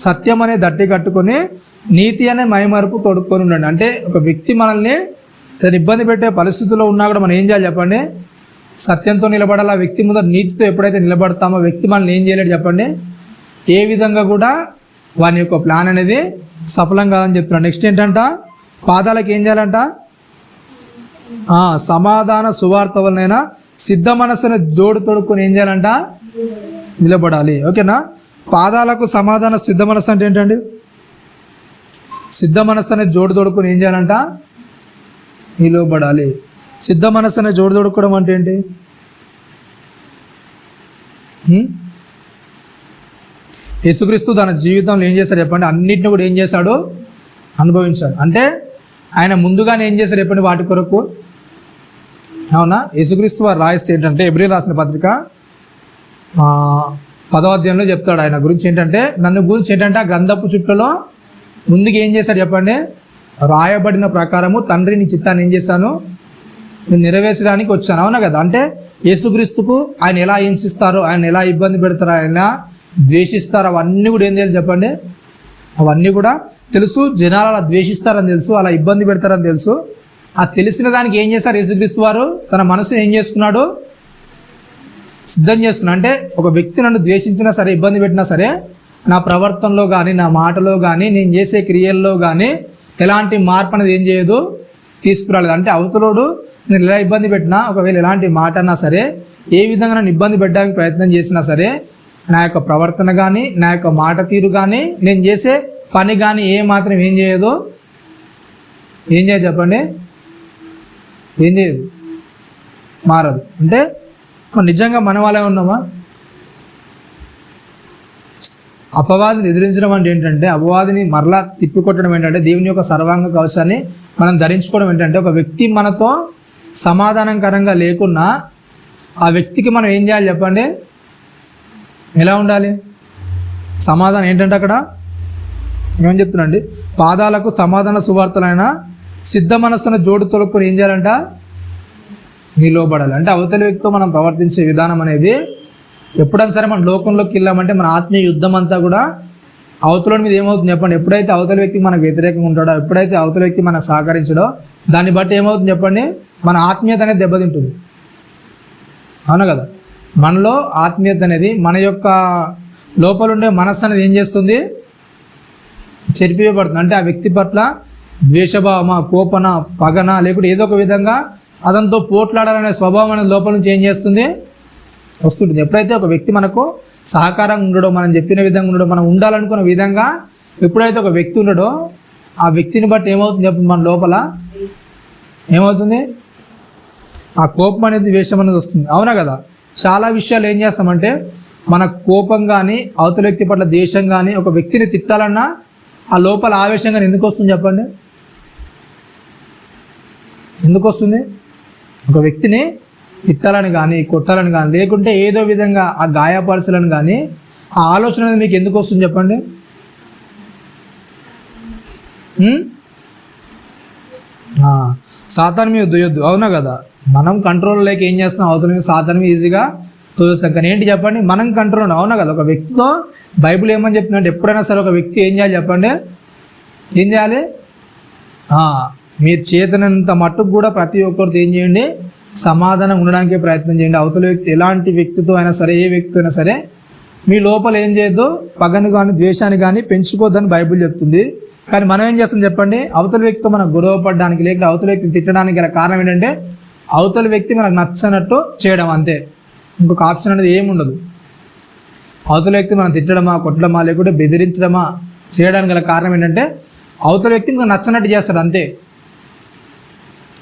సత్యం అనే దట్టి కట్టుకొని నీతి అనే మైమరుపు తొడుక్కొని ఉండండి. అంటే ఒక వ్యక్తి మనల్ని ఇబ్బంది పెట్టే పరిస్థితుల్లో ఉన్నా కూడా మనం ఏం చేయాలి చెప్పండి, సత్యంతో నిలబడాలి. ఆ వ్యక్తి ముందర నీతితో ఎప్పుడైతే నిలబడతామో వ్యక్తి మనల్ని ఏం చేయలేడు చెప్పండి, ఏ విధంగా కూడా వాని యొక్క ప్లాన్ అనేది సఫలం కాదని చెప్తున్నాడు. నెక్స్ట్ ఏంటంట, పాదాలకు ఏం చేయాలంట, సమాధాన సువార్త వలనైనా సిద్ధ మనస్సును జోడు తొడుక్కొని ఏం చేయాలంట, నిలబడాలి. ఓకేనా? పాదాలకు సమాధాన సిద్ధ మనస్సు అంటే ఏంటండి, సిద్ధ మనస్సు అనేది జోడు తొడుక్కొని ఏం చేయాలంట, నిలబడాలి. సిద్ధ మనస్సు అనేది జోడు తొడుక్కోవడం అంటే ఏంటి, యేసుక్రీస్తు తన జీవితంలో ఏం చేశాడు చెప్పండి, అన్నిటిని కూడా ఏం చేశాడు, అనుభవించాడు. అంటే ఆయన ముందుగానే ఏం చేశాడు చెప్పండి వాటి కొరకు. అవునా? యేసుక్రీస్తు వారు రాయిస్తే ఏంటంటే ఎబ్రియలు రాసిన పత్రిక 10వ అధ్యాయంలో చెప్తాడు ఆయన గురించి ఏంటంటే, నన్ను గురించి ఏంటంటే ఆ గ్రంథపు చుట్టలో ముందుగా ఏం చేశాడు చెప్పండి, రాయబడిన ప్రకారము తండ్రి నీ చిత్తాన్ని ఏం చేశాను, నేను నెరవేర్చడానికి వచ్చాను. అవునా కదా? అంటే యేసుక్రీస్తుకు ఆయన ఎలా హింసిస్తారో, ఆయన ఎలా ఇబ్బంది పెడతారో, ఆయన ద్వేషిస్తారు, అవన్నీ కూడా ఏం తెలియదు చెప్పండి, అవన్నీ కూడా తెలుసు. జనాలు అలా ద్వేషిస్తారని తెలుసు, అలా ఇబ్బంది పెడతారని తెలుసు. ఆ తెలిసిన దానికి ఏం చేశారు యేసుక్రీస్తు వారు, తన మనసు ఏం చేసుకున్నాడు, సిద్ధం చేస్తున్నా. అంటే ఒక వ్యక్తి నన్ను ద్వేషించినా సరే, ఇబ్బంది పెట్టినా సరే, నా ప్రవర్తనలో కానీ, నా మాటలో కానీ, నేను చేసే క్రియల్లో కానీ ఎలాంటి మార్పు అనేది ఏం చేయదు, తీసుకురాలేదు. అంటే అవతలోడు నేను ఎలా ఇబ్బంది పెట్టినా, ఒకవేళ ఎలాంటి మాట అన్నా సరే, ఏ విధంగా నన్ను ఇబ్బంది పెట్టడానికి ప్రయత్నం చేసినా సరే, నా యొక్క ప్రవర్తన కానీ, నా యొక్క మాట తీరు కానీ, నేను చేసే పని కానీ ఏ మాత్రం ఏం చేయదు, ఏం చేయదు చెప్పండి, ఏం చేయదు, మారదు. అంటే నిజంగా మన వాళ్ళే ఉన్నామా? అపవాదిని ఎదిరించడం అంటే ఏంటంటే, అపవాదిని మరలా తిప్పికొట్టడం ఏంటంటే, దేవుని యొక్క సర్వాంగ కవచాన్ని మనం ధరించుకోవడం ఏంటంటే, ఒక వ్యక్తి మనతో సమాధానకరంగా లేకున్నా ఆ వ్యక్తికి మనం ఏం చేయాలి చెప్పండి, ఎలా ఉండాలి, సమాధానం ఏంటంటే అక్కడ ఏమని చెప్తున్నాండి, పాదాలకు సమాధాన సువార్తలైన సిద్ధ మనస్సును జోడు తొలుక్కొని ఏం చేయాలంట, నిలవబడాలి. అంటే అవతలి వ్యక్తితో మనం ప్రవర్తించే విధానం అనేది ఎప్పుడైనా సరే మన లోకంలోకి వెళ్ళామంటే మన ఆత్మీయ యుద్ధం అంతా కూడా అవతల మీద ఏమవుతుంది చెప్పండి, ఎప్పుడైతే అవతల వ్యక్తికి మనకు వ్యతిరేకంగా ఉంటాడో, ఎప్పుడైతే అవతల వ్యక్తి మనకు సహకరించడో, దాన్ని బట్టి ఏమవుతుంది చెప్పండి, మన ఆత్మీయత అనేది దెబ్బతింటుంది. అవునా కదా? మనలో ఆత్మీయత అనేది, మన యొక్క లోపల ఉండే మనస్సు అనేది ఏం చేస్తుంది, చెరిపివేయబడుతుంది. అంటే ఆ వ్యక్తి పట్ల ద్వేషభావమ, కోపన, పగన, లేకుంటే ఏదో ఒక విధంగా అతనితో పోట్లాడాలనే స్వభావం అనేది లోపల నుంచి ఏం చేస్తుంది, వస్తుంటుంది. ఎప్పుడైతే ఒక వ్యక్తి మనకు సహకారంగా ఉండడో, మనం చెప్పిన విధంగా ఉండడో, మనం ఉండాలనుకున్న విధంగా ఎప్పుడైతే ఒక వ్యక్తి ఉండడో, ఆ వ్యక్తిని బట్టి ఏమవుతుంది చెప్పండి, మన లోపల ఏమవుతుంది, ఆ కోపం అనేది, ద్వేషం అనేది వస్తుంది. అవునా కదా? చాలా విషయాలు ఏం చేస్తామంటే, మన కోపం కానీ, అవతల వ్యక్తి పట్ల ద్వేషం కానీ, ఒక వ్యక్తిని తిట్టాలన్నా ఆ లోపల ఆవేశంగా ఎందుకు వస్తుంది చెప్పండి, ఎందుకు వస్తుంది? ఒక వ్యక్తిని తిట్టాలని కానీ, కొట్టాలని కానీ, లేకుంటే ఏదో విధంగా ఆ గాయపరచాలని కానీ ఆ ఆలోచన అనేది మీకు ఎందుకు వస్తుంది చెప్పండి? సాతాను మీద దుయ్యొద్దు. అవునా కదా? మనం కంట్రోల్ లేక ఏం చేస్తున్నాం, అవతల మీద సాతాను మీద ఈజీగా తోస్తాం. కానీ ఏంటి చెప్పండి, మనం కంట్రోల్ అవునా కదా. ఒక వ్యక్తితో బైబిల్ ఏమని చెప్తుందంటే ఎప్పుడైనా సరే ఒక వ్యక్తి ఏం చేయాలి చెప్పండి, ఏం చేయాలి, మీరు చేతనంత మట్టుకు కూడా ప్రతి ఒక్కరితో ఏం చేయండి, సమాధానం ఉండడానికి ప్రయత్నం చేయండి. అవతల వ్యక్తి ఎలాంటి వ్యక్తితో అయినా సరే, ఏ వ్యక్తి అయినా సరే మీ లోపల ఏం చేయొద్దు, పగను కానీ ద్వేషాన్ని కానీ పెంచుకోవద్దని బైబిల్ చెప్తుంది. కానీ మనం ఏం చేస్తాం చెప్పండి, అవతల వ్యక్తితో మనకు గొడవ పడడానికి లేక అవతల వ్యక్తిని తిట్టడానికి గల కారణం ఏంటంటే అవతల వ్యక్తి మనకు నచ్చనట్టు చేయడం, అంతే. ఇంకొక ఆప్షన్ అనేది ఏమి ఉండదు. అవతల వ్యక్తి మనం తిట్టడమా, కొట్టడమా, లేకుంటే బెదిరించడమా చేయడానికి గల కారణం ఏంటంటే అవతల వ్యక్తి మనకు నచ్చనట్టు చేస్తాడు, అంతే.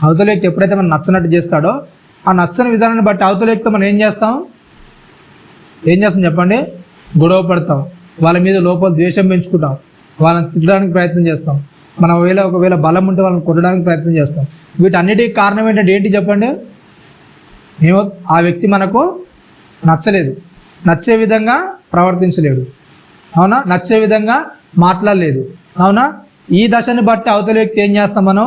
అవతల వ్యక్తి ఎప్పుడైతే మనం నచ్చనట్టు చేస్తాడో ఆ నచ్చని విధానాన్ని బట్టి అవతల వ్యక్తి మనం ఏం చేస్తాం చెప్పండి, గొడవ పడతాం, వాళ్ళ మీద లోపల ద్వేషం పెంచుకుంటాం, వాళ్ళని తిట్టడానికి ప్రయత్నం చేస్తాం, మనం ఒకవేళ బలం ఉంటే వాళ్ళని కొట్టడానికి ప్రయత్నం చేస్తాం. వీటన్నిటికీ కారణం ఏంటి చెప్పండి, మేము ఆ వ్యక్తి మనకు నచ్చలేదు, నచ్చే విధంగా ప్రవర్తించలేడు, అవునా, నచ్చే విధంగా మాట్లాడలేదు, అవునా. ఈ దశని బట్టి అవతల వ్యక్తి ఏం చేస్తాం, మనం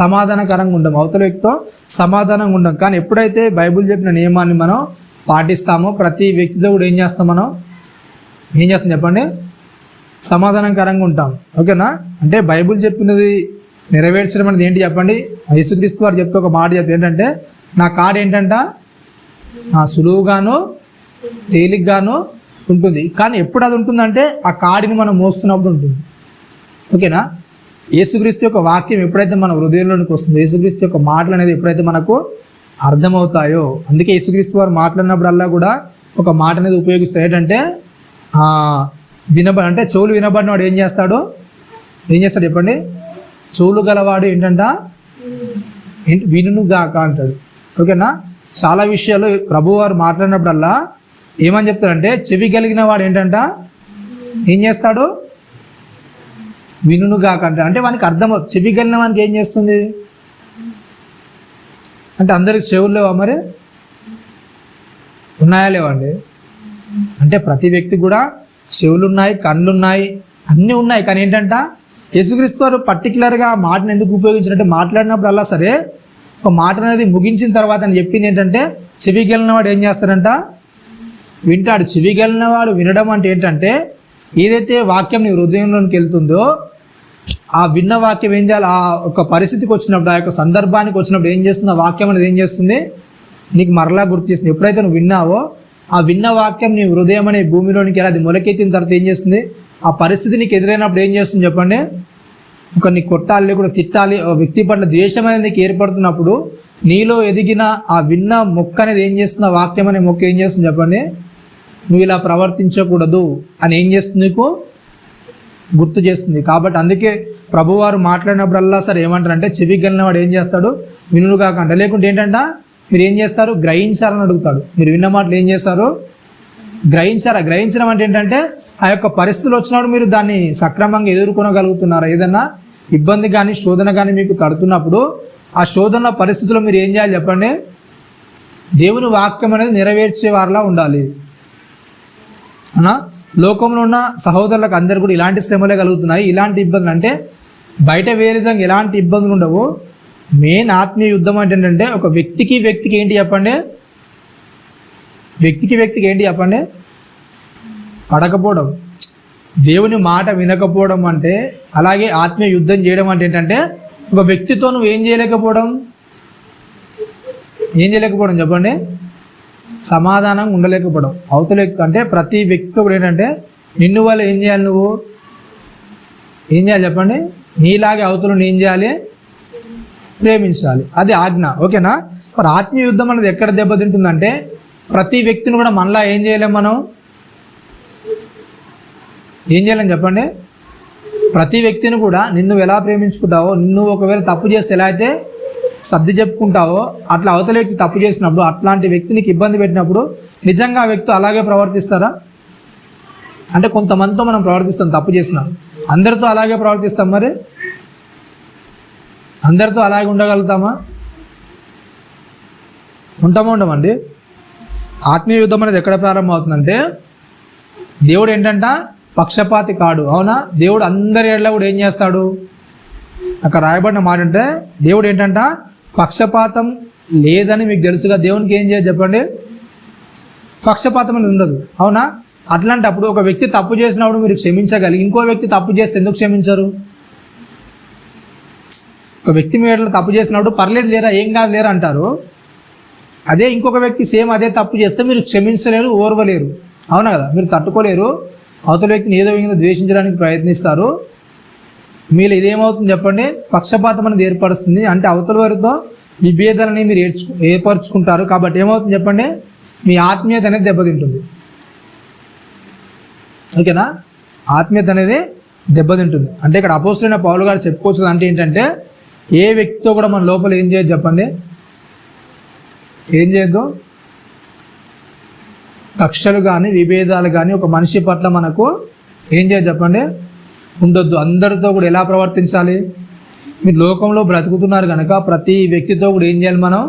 సమాధానకరంగా ఉండం, అవతల వ్యక్తితో సమాధానంగా ఉండం. కానీ ఎప్పుడైతే బైబిల్ చెప్పిన నియమాన్ని మనం పాటిస్తామో ప్రతి వ్యక్తితో కూడా ఏం చేస్తాం చెప్పండి, సమాధానకరంగా ఉంటాం, ఓకేనా. అంటే బైబిల్ చెప్పినది నెరవేర్చడం అనేది ఏంటి చెప్పండి, యేసుక్రీస్తు వారు చెప్తే ఒక మాట చెప్తే ఏంటంటే, నా కాడ ఏంటంట సులువుగాను తేలిగ్గాను ఉంటుంది. కానీ ఎప్పుడు అది ఉంటుందంటే ఆ కాడిని మనం మోస్తున్నప్పుడు ఉంటుంది, ఓకేనా. యేసుక్రీస్తు యొక్క వాక్యం ఎప్పుడైతే మన హృదయంలోనికి వస్తుందో, యేసుక్రీస్తు యొక్క మాటలు అనేది ఎప్పుడైతే మనకు అర్థమవుతాయో, అందుకే యేసుక్రీస్తు వారు మాట్లాడినప్పుడల్లా కూడా ఒక మాట అనేది ఉపయోగిస్తాడు. ఏంటంటే అంటే చెవులు వినబడినవాడు ఏం చేస్తాడు చెప్పండి, చెవులు గలవాడు ఏంటంట వినుగాక అంటాడు, ఓకేనా. చాలా విషయాలు ప్రభువారు మాట్లాడినప్పుడల్లా ఏమని చెప్తాడంటే చెవి కలిగిన వాడు ఏంటంట ఏం చేస్తాడు, వినుగాక అంట. అంటే వానికి అర్థం, చెవి కలిగిన వానికి ఏం చేస్తుంది అంటే అందరికి చెవులు లేవా మరి, ఉన్నాయా లేవండి. అంటే ప్రతి వ్యక్తి కూడా చెవులు ఉన్నాయి, కళ్ళు ఉన్నాయి, అన్నీ ఉన్నాయి. కానీ ఏంటంట యేసుక్రీస్తు వారు పర్టికులర్గా ఆ మాటను ఎందుకు ఉపయోగించినట్టే, మాట్లాడినప్పుడు అలా సరే ఒక మాట అనేది ముగించిన తర్వాత అని చెప్పింది ఏంటంటే చెవి గెలిన వాడు ఏం చేస్తాడంట, వింటాడు. చెవి గెలిన వాడు వినడం అంటే ఏంటంటే ఏదైతే వాక్యం నీ హృదయంలోనికి వెళ్తుందో ఆ విన్న వాక్యం ఏం చేయాలి, ఆ ఒక పరిస్థితికి వచ్చినప్పుడు, ఆ యొక్క సందర్భానికి వచ్చినప్పుడు ఏం చేస్తుంది, ఆ వాక్యం అనేది ఏం చేస్తుంది, నీకు మరలా గుర్తు చేస్తుంది. ఎప్పుడైతే నువ్వు విన్నావో ఆ విన్న వాక్యం నీ హృదయం అనే భూమిలోనికి వెళ్ళి అది మొలకెత్తిన తర్వాత ఏం చేస్తుంది, ఆ పరిస్థితి నీకు ఎదురైనప్పుడు ఏం చేస్తుంది చెప్పండి, ఒక నీ కొట్టాలి లేకుండా తిట్టాలి, వ్యక్తి పట్ల ద్వేషం అనేది నీకు ఏర్పడుతున్నప్పుడు నీలో ఎదిగిన ఆ విన్న మొక్క అనేది ఏం చేస్తుంది, ఆ వాక్యం అనే మొక్క ఏం చేస్తుంది చెప్పండి, నువ్వు ఇలా ప్రవర్తించకూడదు అని ఏం చేస్తుంది, నీకు గుర్తు చేస్తుంది. కాబట్టి అందుకే ప్రభువారు మాట్లాడినప్పుడల్లా సరే ఏమంటారంటే చెవి గెలిన వాడు ఏం చేస్తాడు, వినుగా కంట. లేకుంటే ఏంటంట మీరు ఏం చేస్తారు, గ్రహించాలని అడుగుతాడు. మీరు విన్న మాటలు ఏం చేస్తారు, గ్రహించారా. గ్రహించడం అంటే ఏంటంటే ఆ యొక్క పరిస్థితులు వచ్చినప్పుడు మీరు దాన్ని సక్రమంగా ఎదుర్కొనగలుగుతున్నారా. ఏదన్నా ఇబ్బంది కానీ శోధన కానీ మీకు కడుతున్నప్పుడు ఆ శోధన పరిస్థితుల్లో మీరు ఏం చేయాలి చెప్పండి, దేవుని వాక్యం అనేది నెరవేర్చే వారిలా ఉండాలి. అన్నా లోకంలో ఉన్న సహోదరులకు అందరు కూడా ఇలాంటి శ్రమలే కలుగుతున్నాయి, ఇలాంటి ఇబ్బందులు. అంటే బయట వేరే విధంగా ఎలాంటి ఇబ్బందులు ఉండవు. మెయిన్ ఆత్మీయ యుద్ధం అంటే ఏంటంటే ఒక వ్యక్తికి ఏంటి చెప్పండి, వ్యక్తికి ఏంటి చెప్పండి, పడకపోవడం, దేవుని మాట వినకపోవడం అంటే. అలాగే ఆత్మీయ యుద్ధం చేయడం అంటే ఏంటంటే ఒక వ్యక్తితో నువ్వు ఏం చేయలేకపోవడం చెప్పండి, సమాధానం ఉండలేకపోవడం. అవతల వ్యక్తి అంటే ప్రతి వ్యక్తితో కూడా ఏంటంటే నిన్ను వాళ్ళు ఏం చేయాలి, నువ్వు ఏం చేయాలి చెప్పండి, నీలాగే అవతలను ఏం చేయాలి, ప్రేమించాలి. అది ఆజ్ఞ, ఓకేనా. మరి ఆత్మీయ యుద్ధం అనేది ఎక్కడ దెబ్బతింటుందంటే ప్రతి వ్యక్తిని కూడా మనలా ఏం చేయలేం, మనం ఏం చేయలేం చెప్పండి. ప్రతి వ్యక్తిని కూడా నిన్ను ఎలా ప్రేమించుకుంటావో, నిన్ను ఒకవేళ తప్పు చేస్తే ఎలా అయితే సర్ది చెప్పుకుంటావో అట్లా అవతల వ్యక్తి తప్పు చేసినప్పుడు, అట్లాంటి వ్యక్తినికి ఇబ్బంది పెట్టినప్పుడు నిజంగా ఆ వ్యక్తి అలాగే ప్రవర్తిస్తారా అంటే కొంతమందితో మనం ప్రవర్తిస్తాం, తప్పు చేసినాం, అందరితో అలాగే ప్రవర్తిస్తాం. మరి అందరితో అలాగే ఉండగలుగుతామా, ఉండమండి. ఆత్మీయ యుద్ధం అనేది ఎక్కడ ప్రారంభం అవుతుందంటే దేవుడు ఏంటంట పక్షపాతి కాడు, అవునా. దేవుడు అందరి ఎడల కూడా ఏం చేస్తాడు, అక్కడ రాయబడిన మాట అంటే దేవుడు ఏంటంట పక్షపాతం లేదని మీకు తెలుసుగా. దేవునికి ఏం చేయాలి చెప్పండి, పక్షపాతం అనేది ఉండదు. అవునా? అట్లాంటప్పుడు ఒక వ్యక్తి తప్పు చేసినప్పుడు మీరు క్షమించగలిగి ఇంకో వ్యక్తి తప్పు చేస్తే ఎందుకు క్షమించరు? ఒక వ్యక్తి మీద తప్పు చేసినప్పుడు పర్లేదు లేరా, ఏం కాదు లేరా అంటారు. అదే ఇంకొక వ్యక్తి సేమ్ అదే తప్పు చేస్తే మీరు క్షమించలేరు, ఓర్వలేరు. అవునా కదా? మీరు తట్టుకోలేరు, అవతల వ్యక్తిని ఏదో విధంగా ద్వేషించడానికి ప్రయత్నిస్తారు. మీరు ఇదేమవుతుంది చెప్పండి? పక్షపాతం అనేది ఏర్పరుస్తుంది. అంటే అవతల వారితో విభేదాలని మీరు ఏర్పరచుకుంటారు. కాబట్టి ఏమవుతుంది చెప్పండి? మీ ఆత్మీయత అనేది దెబ్బతింటుంది. ఓకేనా? ఆత్మీయత అనేది దెబ్బతింటుంది. అంటే ఇక్కడ అపోస్తలుడైన పౌలు గారు చెప్పుకోవచ్చు అంటే ఏంటంటే, ఏ వ్యక్తితో కూడా మన లోపల ఏం చేయొద్దు చెప్పండి? ఏం చేయొద్దు? కక్షలు కానీ విభేదాలు కానీ ఒక మనిషి పట్ల మనకు ఏం చేయదు చెప్పండి? ఉండొద్దు. అందరితో కూడా ఎలా ప్రవర్తించాలి? మీరు లోకంలో బ్రతుకుతున్నారు కనుక ప్రతి వ్యక్తితో కూడా ఏం చేయాలి? మనం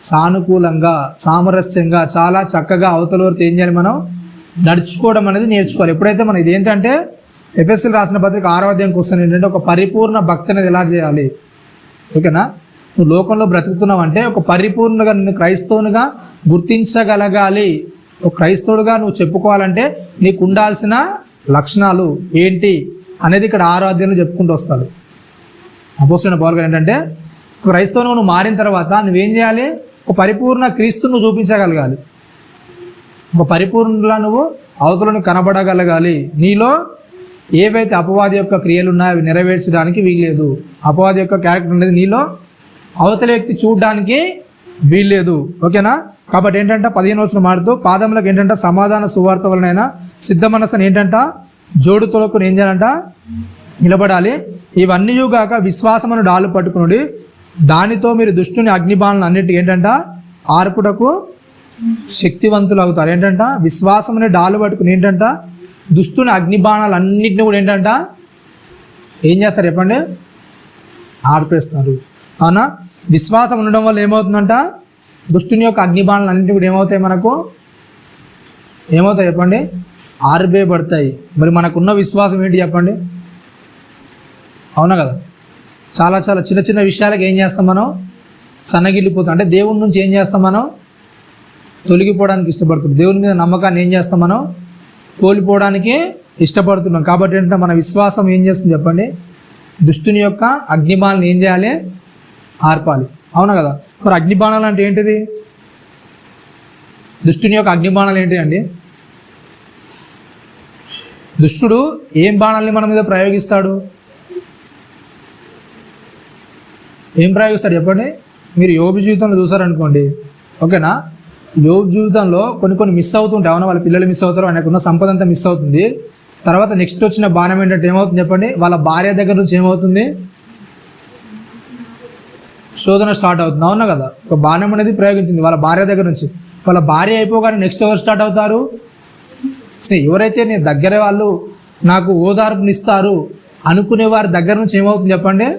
సానుకూలంగా, సామరస్యంగా, చాలా చక్కగా అవతల వరకు ఏం చేయాలి? మనం నడుచుకోవడం అనేది నేర్చుకోవాలి. ఎప్పుడైతే మనం ఇదేంటంటే ఎఫెసీయులకు రాసిన పత్రిక 6వ అధ్యాయం క్వశ్చన్ ఏంటంటే, ఒక పరిపూర్ణ భక్తి అనేది ఎలా చేయాలి? ఓకేనా? నువ్వు లోకంలో బ్రతుకుతున్నావు అంటే ఒక పరిపూర్ణంగా నిన్ను క్రైస్తవునిగా గుర్తించగలగాలి. ఒక క్రైస్తవుడుగా నువ్వు చెప్పుకోవాలంటే నీకు ఉండాల్సిన లక్షణాలు ఏంటి అనేది ఇక్కడ 6వ అధ్యాయంలో చెప్పుకుంటూ వస్తాడు అపోస్తలుడైన పౌలు గారు. ఏంటంటే క్రైస్తవునిగా నువ్వు మారిన తర్వాత నువ్వేం చేయాలి? ఒక పరిపూర్ణ క్రీస్తును నువ్వు చూపించగలగాలి. ఒక పరిపూర్ణలా నువ్వు అవతలను కనబడగలగాలి. నీలో ఏవైతే అపవాది యొక్క క్రియలు ఉన్నాయో అవి నెరవేర్చడానికి వీల్లేదు. అపవాది యొక్క క్యారెక్టర్ అనేది నీలో అవతల వ్యక్తి చూడడానికి వీల్లేదు. ఓకేనా? కాబట్టి ఏంటంటే 15వ వచనం మారుతూ పాదములకు ఏంటంటే సమాధాన సువార్త వలనైనా సిద్ధ మనస్సును ఏంటంట జోడు తొలకు ఏం చేయాలంట? నిలబడాలి. ఇవన్నీ కాక విశ్వాసమును డాలు పట్టుకుని దానితో మీరు దుష్టుని అగ్నిబాణాలను అన్నిటికీ ఏంటంట ఆర్పుటకు శక్తివంతులు అవుతారు. ఏంటంట? విశ్వాసముని డాలు పట్టుకుని ఏంటంట దుష్టుని అగ్నిబాణాలు అన్నింటినీ కూడా ఏంటంట ఏం చేస్తారు చెప్పండి? ఆర్పేస్తారు. అవునా? విశ్వాసం ఉండడం వల్ల ఏమవుతుందంట? దుష్టుని యొక్క అగ్నిబాణాలు అన్నింటినీ కూడా ఏమవుతాయి? మనకు ఏమవుతాయి చెప్పండి? ఆర్పేయబడతాయి. మరి మనకున్న విశ్వాసం ఏంటి చెప్పండి? అవునా కదా? చాలా చాలా చిన్న చిన్న విషయాలకు ఏం చేస్తాం మనం? సన్నగిల్లిపోతాం. అంటే దేవుని నుంచి ఏం చేస్తాం మనం? తొలగిపోవడానికి ఇష్టపడుతున్నాం. దేవుని మీద నమ్మకాన్ని ఏం చేస్తాం మనం? కోల్పోవడానికి ఇష్టపడుతున్నాం. కాబట్టి ఏంటంటే మన విశ్వాసం ఏం చేస్తుంది చెప్పండి? దుష్టుని యొక్క అగ్నిబాణాలను ఏం చేయాలి? ఆర్పాలి. అవునా కదా? మరి అగ్నిబాణాలు అంటే ఏంటిది? దుష్టుని యొక్క అగ్నిబాణాలు ఏంటి అండి? దుష్టుడు ఏం బాణాలని మన మీద ప్రయోగిస్తాడు? ఏం ప్రయోగిస్తాడు చెప్పండి? మీరు యోబు జీవితంలో చూసారనుకోండి. ఓకేనా? యోబు జీవితంలో కొన్ని మిస్ అవుతుంటాయి. అవునా? వాళ్ళ పిల్లలు మిస్ అవుతారు, ఆయనకున్న సంపద అంతా మిస్ అవుతుంది. తర్వాత నెక్స్ట్ వచ్చిన బాణం ఏంటంటే ఏమవుతుంది చెప్పండి? వాళ్ళ భార్య దగ్గర నుంచి ఏమవుతుంది? శోధన స్టార్ట్ అవుతుంది. అవునా కదా? ఒక బాణం అనేది ప్రయోగించింది వాళ్ళ భార్య దగ్గర నుంచి. వాళ్ళ భార్య అయిపోగానే నెక్స్ట్ ఎవరు స్టార్ట్ అవుతారు? ఎవరైతే నేను దగ్గర వాళ్ళు నాకు ఓదార్పునిస్తారు అనుకునే వారి దగ్గర నుంచి ఏమవుతుంది చెప్పండి?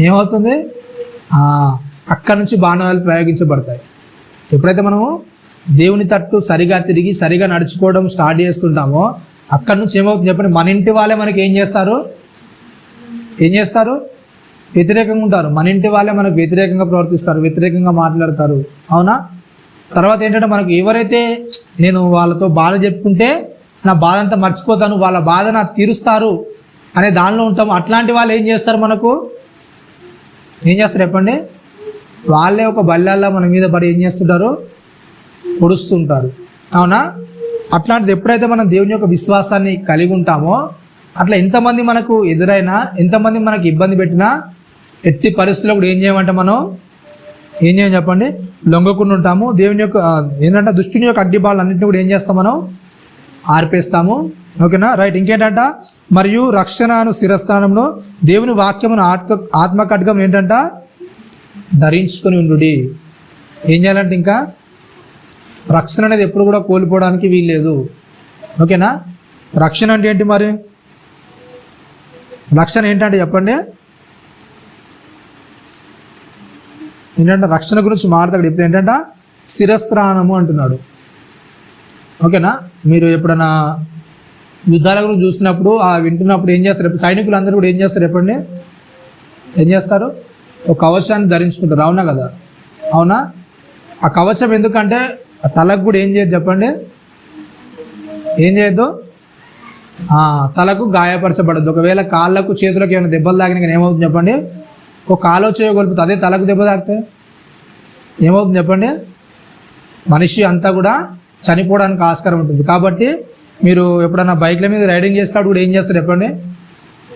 ఏమవుతుంది? అక్కడి నుంచి బాణాలు ప్రయోగించబడతాయి. ఎప్పుడైతే మనము దేవుని తట్టు సరిగా తిరిగి సరిగా నడుచుకోవడం స్టార్ట్ చేస్తుంటామో అక్కడి నుంచి ఏమవుతుంది చెప్పండి? మన ఇంటి వాళ్ళే మనకి ఏం చేస్తారు? వ్యతిరేకంగా ఉంటారు. మన ఇంటి వాళ్ళే మనకు వ్యతిరేకంగా ప్రవర్తిస్తారు, వ్యతిరేకంగా మాట్లాడతారు. అవునా? తర్వాత ఏంటంటే మనకు ఎవరైతే నేను వాళ్ళతో బాధ చెప్పుకుంటే నా బాధ అంతా మర్చిపోతాను, వాళ్ళ బాధ నాకు తీరుస్తారు అనే దానిలో ఉంటాము. అట్లాంటి వాళ్ళు ఏం చేస్తారు? మనకు ఏం చేస్తారు చెప్పండి? వాళ్ళే ఒక బల్లాల్లో మన మీద పడి ఏం చేస్తుంటారు? పొడుస్తుంటారు. అవునా? అట్లాంటిది ఎప్పుడైతే మనం దేవుని యొక్క విశ్వాసాన్ని కలిగి ఉంటామో అట్లా ఎంతమంది మనకు ఎదురైనా, ఎంతమంది మనకు ఇబ్బంది పెట్టినా ఎట్టి పరిస్థితుల్లో కూడా ఏం చేయమంటే మనం ఏం చేయం చెప్పండి? లొంగకుండా ఉంటాము. దేవుని యొక్క ఏంటంటే దుష్టుని యొక్క అగ్నిబాణాలు అన్నింటినీ కూడా ఏం చేస్తాం? మనం ఆర్పేస్తాము. ఓకేనా? రైట్. ఇంకేంటంట? మరియు రక్షణను శిరస్థానంలో దేవుని వాక్యమును ఆత్మ ఖడ్గం ఏంటంట ధరించుకొని ఉండుడి. ఏం చేయాలంటే ఇంకా రక్షణ అనేది ఎప్పుడు కూడా కోల్పోవడానికి వీల్లేదు. ఓకేనా? రక్షణ అంటే ఏంటి? మరి రక్షణ ఏంటంటే చెప్పండి? ఏంటంటే రక్షణ గురించి మాట్లాడు చెప్తే ఏంటంటే శిరస్త్రాణము అంటున్నాడు. ఓకేనా? మీరు ఎప్పుడైనా యుద్ధాల గురించి చూసినప్పుడు వింటున్నప్పుడు ఏం చేస్తారు? సైనికులు అందరూ కూడా ఏం చేస్తారు చెప్పండి? ఏం చేస్తారు? ఒక కవచాన్ని ధరించుకుంటారు. అవునా కదా? అవునా? ఆ కవచం ఎందుకంటే ఆ తలకు కూడా ఏం చేయొద్దు చెప్పండి, ఏం చేయొద్దు, తలకు గాయపరచబడద్దు. ఒకవేళ కాళ్ళకు చేతులకు ఏమైనా దెబ్బలు తాకినా కానీ ఏమవుతుంది చెప్పండి, ఒక కాలో చేయగలుగుతుంది, అదే తలకు దెబ్బ తాకితే ఏమవుతుంది చెప్పండి, మనిషి అంతా కూడా చనిపోవడానికి ఆస్కారం ఉంటుంది. కాబట్టి మీరు ఎప్పుడైనా బైక్ల మీద రైడింగ్ చేసినప్పుడు కూడా ఏం చేస్తారు చెప్పండి,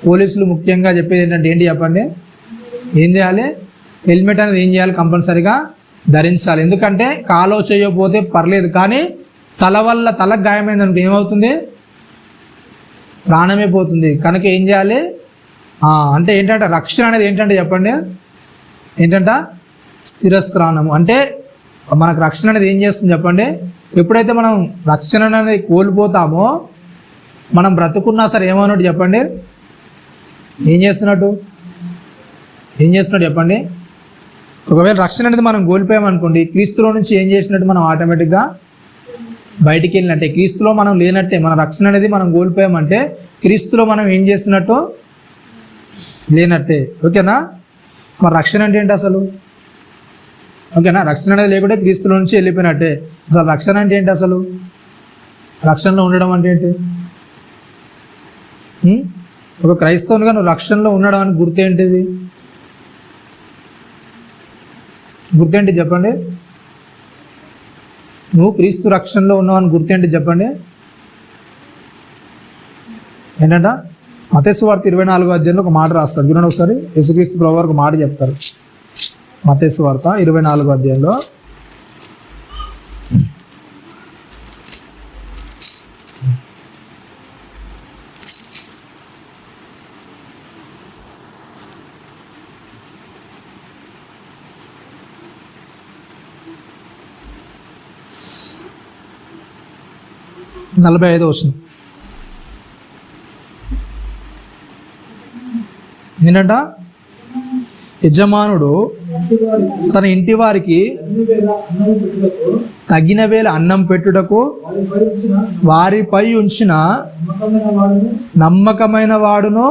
పోలీసులు ముఖ్యంగా చెప్పేది ఏంటంటే ఏంటి చెప్పండి, ఏం చేయాలి, హెల్మెట్ అనేది ఏం చేయాలి, కంపల్సరీగా ధరించాలి. ఎందుకంటే కాలో చేయకపోతే పర్లేదు, కానీ తలకు గాయమైందనుకో ఏమవుతుంది, ప్రాణమే పోతుంది. కనుక ఏం చేయాలి అంటే ఏంటంటే రక్షణ అనేది ఏంటంటే చెప్పండి, ఏంటంట స్థిరస్థానము. అంటే మనకు రక్షణ అనేది ఏం చేస్తుంది చెప్పండి, ఎప్పుడైతే మనం రక్షణ అనేది కోల్పోతామో మనం బ్రతుకున్నా సరే ఏమన్నట్టు చెప్పండి, ఏం చేస్తున్నట్టు చెప్పండి. ఒకవేళ రక్షణ అనేది మనం కోల్పోయామనుకోండి, క్రీస్తులో నుంచి ఏం చేసినట్టు మనం ఆటోమేటిక్గా బయటికి వెళ్ళినట్టే, క్రీస్తులో మనం లేనట్టే. మన రక్షణ అనేది మనం కోల్పోయామంటే క్రీస్తులో మనం ఏం చేస్తున్నట్టు లేనట్టే. ఓకేనా, మరి రక్షణ అంటే ఏంటి అసలు, ఓకేనా, రక్షణ అనేది లేకుంటే క్రీస్తులో నుంచి వెళ్ళిపోయినట్టే. అసలు రక్షణ అంటే ఏంటి, అసలు రక్షణలో ఉండడం అంటే ఏంటి? ఒక క్రైస్తవునిగా నువ్వు రక్షణలో ఉండడం అని గుర్తేంటిది, గుర్తేంటి చెప్పండి, నువ్వు క్రీస్తు రక్షణలో ఉన్నావని గుర్తేంటి చెప్పండి. ఏంటంట మత్తయి సువార్త 24వ అధ్యాయంలో ఒక మాట రాస్తాడు, చూడండి ఒకసారి. యేసుక్రీస్తు ప్రభువారు ఒక మాట చెప్తారు. మత్తయి సువార్త 24వ అధ్యాయంలో నలభై 45వ వచనం ఏంటంట, యజమానుడు తన ఇంటి వారికి తగిన వేళ అన్నం పెట్టుటకు వారిపై ఉంచిన నమ్మకమైన వాడును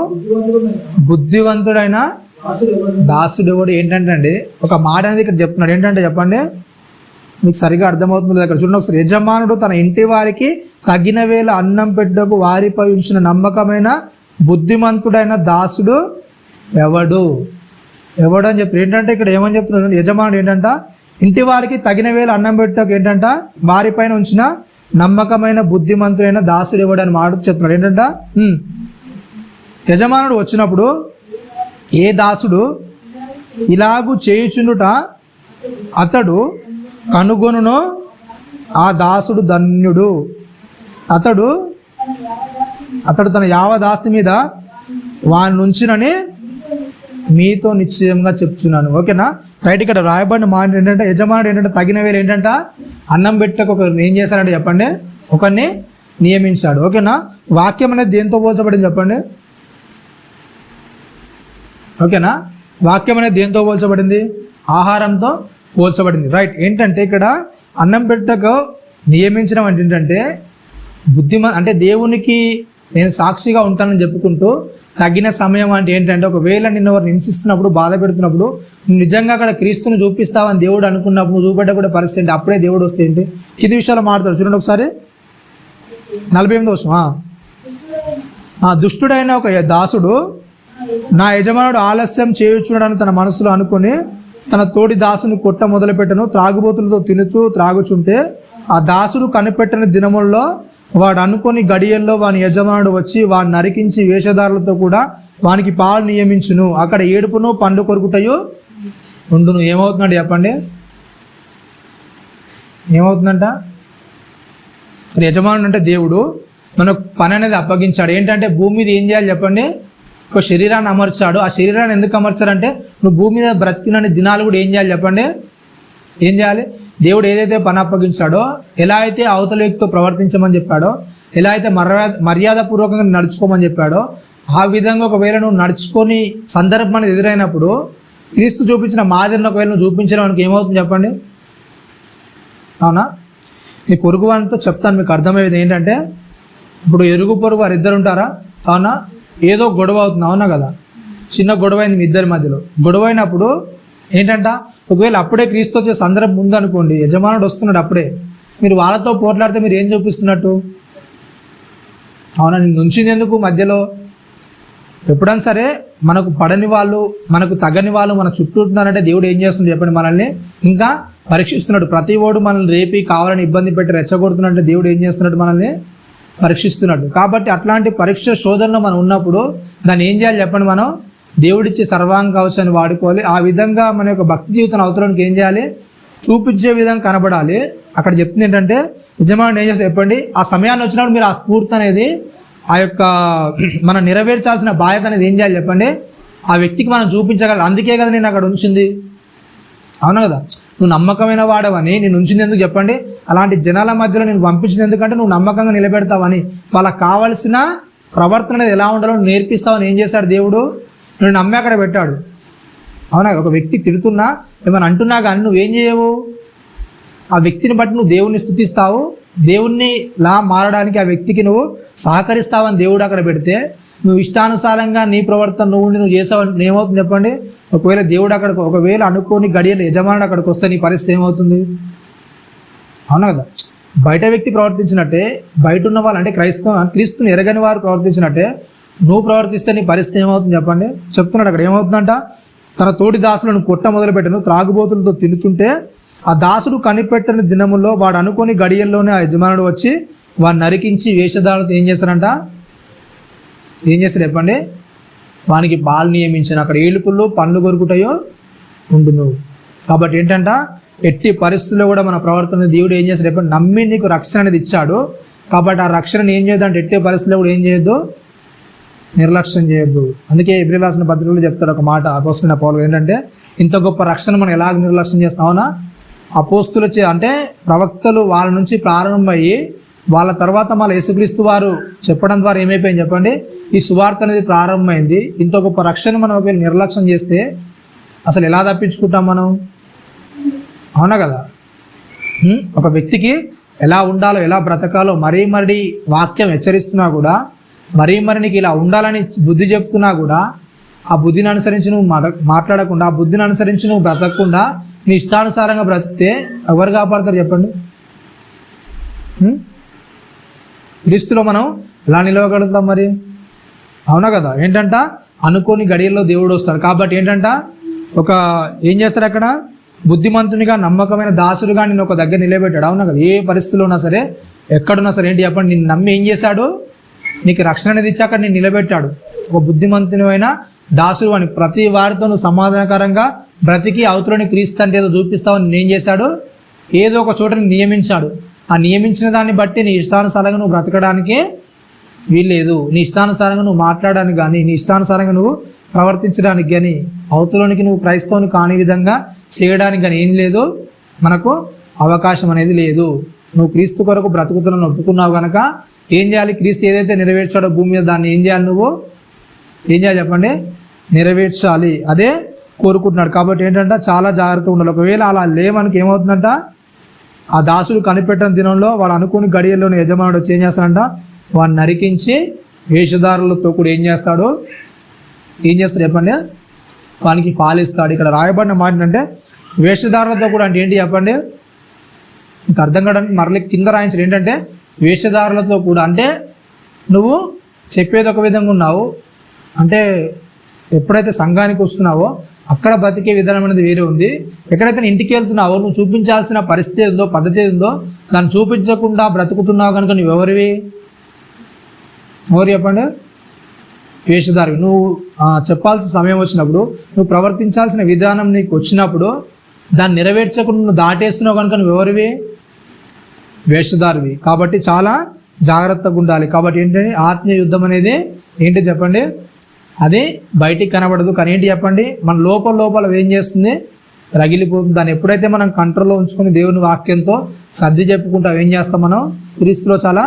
బుద్ధివంతుడైన దాసుడు కూడా. ఏంటంటే అండి ఒక మాట అనేది ఇక్కడ చెప్తున్నాడు, ఏంటంటే చెప్పండి, మీకు సరిగా అర్థమవుతుంది అక్కడ చూడండి ఒకసారి. యజమానుడు తన ఇంటి వారికి తగిన వేళ అన్నం పెట్టుటకు వారిపై ఉంచిన నమ్మకమైన బుద్ధిమంతుడైన దాసుడు ఎవడు అని చెప్తారు. ఏంటంటే ఇక్కడ ఏమని చెప్తున్నాడు, యజమానుడు ఏంటంట ఇంటి వారికి తగిన వేళ అన్నం పెట్టుటకు ఏంటంట వారిపైన ఉంచిన నమ్మకమైన బుద్ధిమంతుడైన దాసుడు ఎవడు అని మాట చెప్తున్నాడు. ఏంటంట యజమానుడు వచ్చినప్పుడు ఏ దాసుడు ఇలాగూ చేయుచుండుట అతడు కనుగొనును, ఆ దాసుడు ధన్యుడు. అతడు తన యావదాస్తి మీద వాని నుంచినని మీతో నిశ్చయంగా చెప్తున్నాను. ఓకేనా, రైట్. ఇక్కడ రాయబడిన మాట ఏంటంటే యజమానుడు ఏంటంటే తగిన వేళ ఏంటంట అన్నం పెట్టకు ఒకరిని ఏం చేశాడంటే చెప్పండి, ఒకరిని నియమించాడు. ఓకేనా, వాక్యం అనేది దేంతో పోల్చబడింది చెప్పండి, ఓకేనా, వాక్యం అనేది దేంతో పోల్చబడింది, ఆహారంతో పోల్చబడింది. రైట్. ఏంటంటే ఇక్కడ అన్నం పెట్టకు నియమించడం అంటే ఏంటంటే అంటే దేవునికి నేను సాక్షిగా ఉంటానని చెప్పుకుంటూ తగిన సమయం అంటే ఏంటంటే ఒకవేళ నిన్ను ఎవరు హింసిస్తున్నప్పుడు బాధ పెడుతున్నప్పుడు నిజంగా అక్కడ క్రీస్తుని చూపిస్తావని దేవుడు అనుకున్నప్పుడు నువ్వు చూపెట్టకూడే పరిస్థితి ఏంటి, అప్పుడే దేవుడు వస్తే ఏంటి ఇది విషయాలు మాట్లాడతాడు. చూడండి ఒకసారి 48వ వచనం. దుష్టుడైన ఒక దాసుడు నా యజమానుడు ఆలస్యం చేయుచున్నాడని తన మనసులో అనుకుని తన తోటి దాసుని కొట్ట మొదలుపెట్టను, త్రాగుబోతులతో తినుచు త్రాగుచుంటే ఆ దాసుడు కనిపెట్టని దినముల్లో వాడు అనుకొని గడియల్లో వాని యజమానుడు వచ్చి వాడిని నరికించి వేషధారులతో కూడా వానికి పాలు నియమించును, అక్కడ ఏడుపును పండు కొరుకుటయు ఉండును. ఏమవుతుందండి చెప్పండి, ఏమవుతుందంట, యజమానుడు అంటే దేవుడు మనకు పని అనేది అప్పగించాడు. ఏంటంటే భూమి మీద ఏం చేయాలి చెప్పండి, ఒక శరీరాన్ని అమర్చాడు. ఆ శరీరాన్ని ఎందుకు అమర్చారంటే నువ్వు భూమి మీద బ్రతికినన్ని దినాలు కూడా ఏం చేయాలి చెప్పండి, ఏం చేయాలి, దేవుడు ఏదైతే పని అప్పగించాడో, ఎలా అయితే అవతల వ్యక్తితో ప్రవర్తించమని చెప్పాడో, ఎలా అయితే మర్యాదపూర్వకంగా నడుచుకోమని చెప్పాడో ఆ విధంగా ఒకవేళ నువ్వు నడుచుకొని సందర్భం అనేది ఎదురైనప్పుడు క్రీస్తు చూపించిన మాదిరిని ఒకవేళ నువ్వు చూపించడం మనకి ఏమవుతుంది చెప్పండి. అవునా, నీ పొరుగు వారితో చెప్తాను మీకు అర్థమయ్యేది ఏంటంటే, ఇప్పుడు ఎరుగు పొరుగు వారు ఇద్దరు ఉంటారా, అవునా, ఏదో గొడవ అవుతుంది, అవునా కదా, చిన్న గొడవ అయింది మీ ఇద్దరి మధ్యలో. గొడవ అయినప్పుడు ఏంటంట ఒకవేళ అప్పుడే క్రీస్తు వచ్చే సందర్భం ఉందనుకోండి, యజమానుడు వస్తున్నాడు అప్పుడే, మీరు వాళ్ళతో పోట్లాడితే మీరు ఏం చూపిస్తున్నట్టు? అవునా, నేను ఉంచింది ఎందుకు మధ్యలో? ఎప్పుడైనా సరే మనకు పడని వాళ్ళు, మనకు తగని వాళ్ళు మన చుట్టూ ఉంటున్నారంటే దేవుడు ఏం చేస్తున్నాడు చెప్పండి? మనల్ని ఇంకా పరీక్షిస్తున్నాడు. ప్రతి ఓడు మనల్ని రేపి కావాలని ఇబ్బంది పెట్టి రెచ్చగొడుతున్నాడంటే దేవుడు ఏం చేస్తున్నాడు? మనల్ని పరీక్షిస్తున్నాడు. కాబట్టి అట్లాంటి పరీక్ష శోధనలో మనం ఉన్నప్పుడు దాన్ని ఏం చేయాలి చెప్పండి? మనం దేవుడిచ్చే సర్వాంగ కవచాన్ని వాడుకోవాలి. ఆ విధంగా మన యొక్క భక్తి జీవితం అవతరానికి ఏం చేయాలి? చూపించే విధంగా కనబడాలి. అక్కడ చెప్తుంది ఏంటంటే, యజమానుడు ఏం చేస్తారు చెప్పండి? ఆ సమయాన్ని వచ్చినప్పుడు మీరు ఆ స్ఫూర్తి అనేది, ఆ యొక్క మనం నెరవేర్చాల్సిన బాధ్యత అనేది ఏం చేయాలి చెప్పండి? ఆ వ్యక్తికి మనం చూపించగలం. అందుకే కదా నేను అక్కడ ఉంచింది. అవునా కదా? నువ్వు నమ్మకమైన వాడవని నేను ఉంచింది ఎందుకు చెప్పండి? అలాంటి జనాల మధ్యలో నేను పంపించింది ఎందుకంటే నువ్వు నమ్మకంగా నిలబెడతావని, వాళ్ళకి కావాల్సిన ప్రవర్తన అనేది ఎలా ఉండాలో నేర్పిస్తావని ఏం చేశాడు దేవుడు? నేను నమ్మి అక్కడ పెట్టాడు. అవునా? ఒక వ్యక్తి తిడుతున్నా, ఏమైనా అంటున్నా కానీ నువ్వేం చేయవు? ఆ వ్యక్తిని బట్టి నువ్వు దేవుణ్ణి స్తుతిస్తావు, దేవుణ్ణి లా మారడానికి ఆ వ్యక్తికి నువ్వు సహకరిస్తావని దేవుడు అక్కడ పెడితే, నువ్వు ఇష్టానుసారంగా నీ ప్రవర్తన నువ్వు చేసావు ఏమవుతుంది చెప్పండి? ఒకవేళ దేవుడు అక్కడికి, ఒకవేళ అనుకోని గడియలు యజమానుడు అక్కడికి వస్తే నీ పరిస్థితి ఏమవుతుంది? అవునా కదా? బయట వ్యక్తి ప్రవర్తించినట్టే, బయట ఉన్న వాళ్ళు అంటే క్రీస్తుని ఎరగని వారు ప్రవర్తించినట్టే నువ్వు ప్రవర్తిస్తే నీ పరిస్థితి ఏమవుతుంది చెప్పండి? చెప్తున్నాడు అక్కడ. ఏమవుతుందంట? తన తోటి దాసులను కొట్ట మొదలుపెట్టను, త్రాగుబోతులతో తినుచుంటే ఆ దాసుడు కనిపెట్టని దినముల్లో వాడు అనుకోని గడియల్లోనే ఆ యజమానుడు వచ్చి వాడిని నరికించి వేషధారులతో ఏం చేస్తారంట? ఏం చేస్తారు చెప్పండి? వానికి పాలు నియమించిన అక్కడ ఏలుపుల్లో పండ్లు కొరుకుతాయో ఉండును. కాబట్టి ఏంటంట, ఎట్టి పరిస్థితుల్లో కూడా మన ప్రవర్తన దేవుడు ఏం చేస్తాడు చెప్పండి? నమ్మి నీకు రక్షణ అనేది ఇచ్చాడు. కాబట్టి ఆ రక్షణను ఏం చేయొద్దు అంటే, ఎట్టి పరిస్థితుల్లో కూడా ఏం చేయొద్దు? నిర్లక్ష్యం చేయొద్దు. అందుకే ఎబ్రిల్ రాసిన పత్రికలో చెప్తాడు ఒక మాట అపోస్తలుడైన పౌలు ఏంటంటే, ఇంత గొప్ప రక్షణ మనం ఎలాగ నిర్లక్ష్యం చేస్తామన్నా? అపోస్తులు అంటే ప్రవక్తలు వాళ్ళ నుంచి ప్రారంభమయ్యి వాళ్ళ తర్వాత మళ్ళీ యేసుక్రీస్తు వారు చెప్పడం ద్వారా ఏమైపోయింది చెప్పండి? ఈ సువార్త అనేది ప్రారంభమైంది. ఇంత గొప్ప రక్షణ మనం ఒకవేళ నిర్లక్ష్యం చేస్తే అసలు ఎలా తప్పించుకుంటాం మనం? అవునా కదా? ఒక వ్యక్తికి ఎలా ఉండాలో, ఎలా బ్రతకాలో మరీ వాక్యం హెచ్చరిస్తున్నా కూడా, మరీ నీకు ఇలా ఉండాలని బుద్ధి చెప్తున్నా కూడా, ఆ బుద్ధిని అనుసరించి నువ్వు మాట్లాడకుండా, ఆ బుద్ధిని అనుసరించి నువ్వు బ్రతకకుండా నీ ఇష్టానుసారంగా బ్రతికితే ఎవరు కాపాడతారు చెప్పండి? క్రీస్తులో మనం ఎలా నిలవగలుగుతాం మరి? అవునా కదా? ఏంటంట, అనుకోని గడియల్లో దేవుడు వస్తాడు. కాబట్టి ఏంటంట, ఏం చేస్తాడు అక్కడ? బుద్ధిమంతునిగా నమ్మకమైన దాసుడుగా నేను ఒక దగ్గర నిలబెట్టాడు. అవునా కదా? ఏ పరిస్థితిలో ఉన్నా సరే, ఎక్కడున్నా సరే ఏంటి చెప్పండి? నిన్ను నమ్మి ఏం చేశాడు? నీకు రక్షణ అనేది ఇచ్చి అక్కడ నేను నిలబెట్టాడు. ఒక బుద్ధిమంతునివైన దాసుడు అని ప్రతి వారితో నువ్వు సమాధానకరంగా బ్రతికి అవతలని క్రీస్తు అంటే ఏదో చూపిస్తావని నేను చేశాడు? ఏదో ఒక చోటని నియమించాడు. ఆ నియమించిన దాన్ని బట్టి నీ ఇష్టానుసారంగా నువ్వు బ్రతకడానికి వీల్లేదు. నీ ఇష్టానుసారంగా నువ్వు మాట్లాడడానికి కానీ, నీ ఇష్టానుసారంగా నువ్వు ప్రవర్తించడానికి కానీ, అవతలోనికి నువ్వు క్రైస్తవుని కాని విధంగా చేయడానికి కానీ ఏం లేదు, మనకు అవకాశం అనేది లేదు. నువ్వు క్రీస్తు కొరకు బ్రతుకుతున్న ఒప్పుకున్నావు కనుక ఏం చేయాలి? క్రీస్తు ఏదైతే నెరవేర్చాడో భూమి మీద దాన్ని ఏం చేయాలి? నువ్వు ఏం చేయాలి చెప్పండి? నెరవేర్చాలి. అదే కోరుకుంటున్నాడు. కాబట్టి ఏంటంటే చాలా జాగ్రత్తగా ఉండాలి. ఒకవేళ అలా మనకి ఏమవుతుందంట, ఆ దాసుడు కనిపెట్టిన దినంలో వాడు అనుకుని గడియల్లోని యజమానుడు వచ్చి ఏం చేస్తాడంట? వాడిని నరికించి వేషధారులతో కూడా ఏం చేస్తాడు చెప్పండి? వానికి పాలిస్తాడు. ఇక్కడ రాయబడిన మాట ఏంటంటే వేషధారులతో కూడా అంటే ఏంటి చెప్పండి? ఇంకా అర్థం కావడానికి మరలి కింద రాయించడం ఏంటంటే, వేషధారులతో కూడా అంటే నువ్వు చెప్పేది ఒక విధంగా ఉన్నావు, అంటే ఎప్పుడైతే సంఘానికి వస్తున్నావో అక్కడ బతికే విధానం అనేది వేరే ఉంది. ఎక్కడైతే ఇంటికి వెళ్తున్నావో నువ్వు చూపించాల్సిన పరిస్థితి ఉందో, పద్ధతి ఉందో, దాన్ని చూపించకుండా బ్రతుకుతున్నావు కనుక నువ్వు ఎవరు చెప్పండి? వేషధారి. నువ్వు చెప్పాల్సిన సమయం వచ్చినప్పుడు, నువ్వు ప్రవర్తించాల్సిన విధానం నీకు వచ్చినప్పుడు దాన్ని నెరవేర్చకుండా నువ్వు దాటేస్తున్నావు కనుక నువ్వెవరివి? వేషధారివి. కాబట్టి చాలా జాగ్రత్తగా ఉండాలి. కాబట్టి ఏంటంటే ఆత్మీయ యుద్ధం అనేది ఏంటి చెప్పండి? అది బయటికి కనబడదు, కానీ ఏంటి చెప్పండి? మన లోపల ఏం చేస్తుంది? రగిలిపోతుంది. దాన్ని ఎప్పుడైతే మనం కంట్రోల్లో ఉంచుకొని దేవుని వాక్యంతో సర్ది చెప్పుకుంటాం, ఏం చేస్తాం? మనం క్రీస్తులో చాలా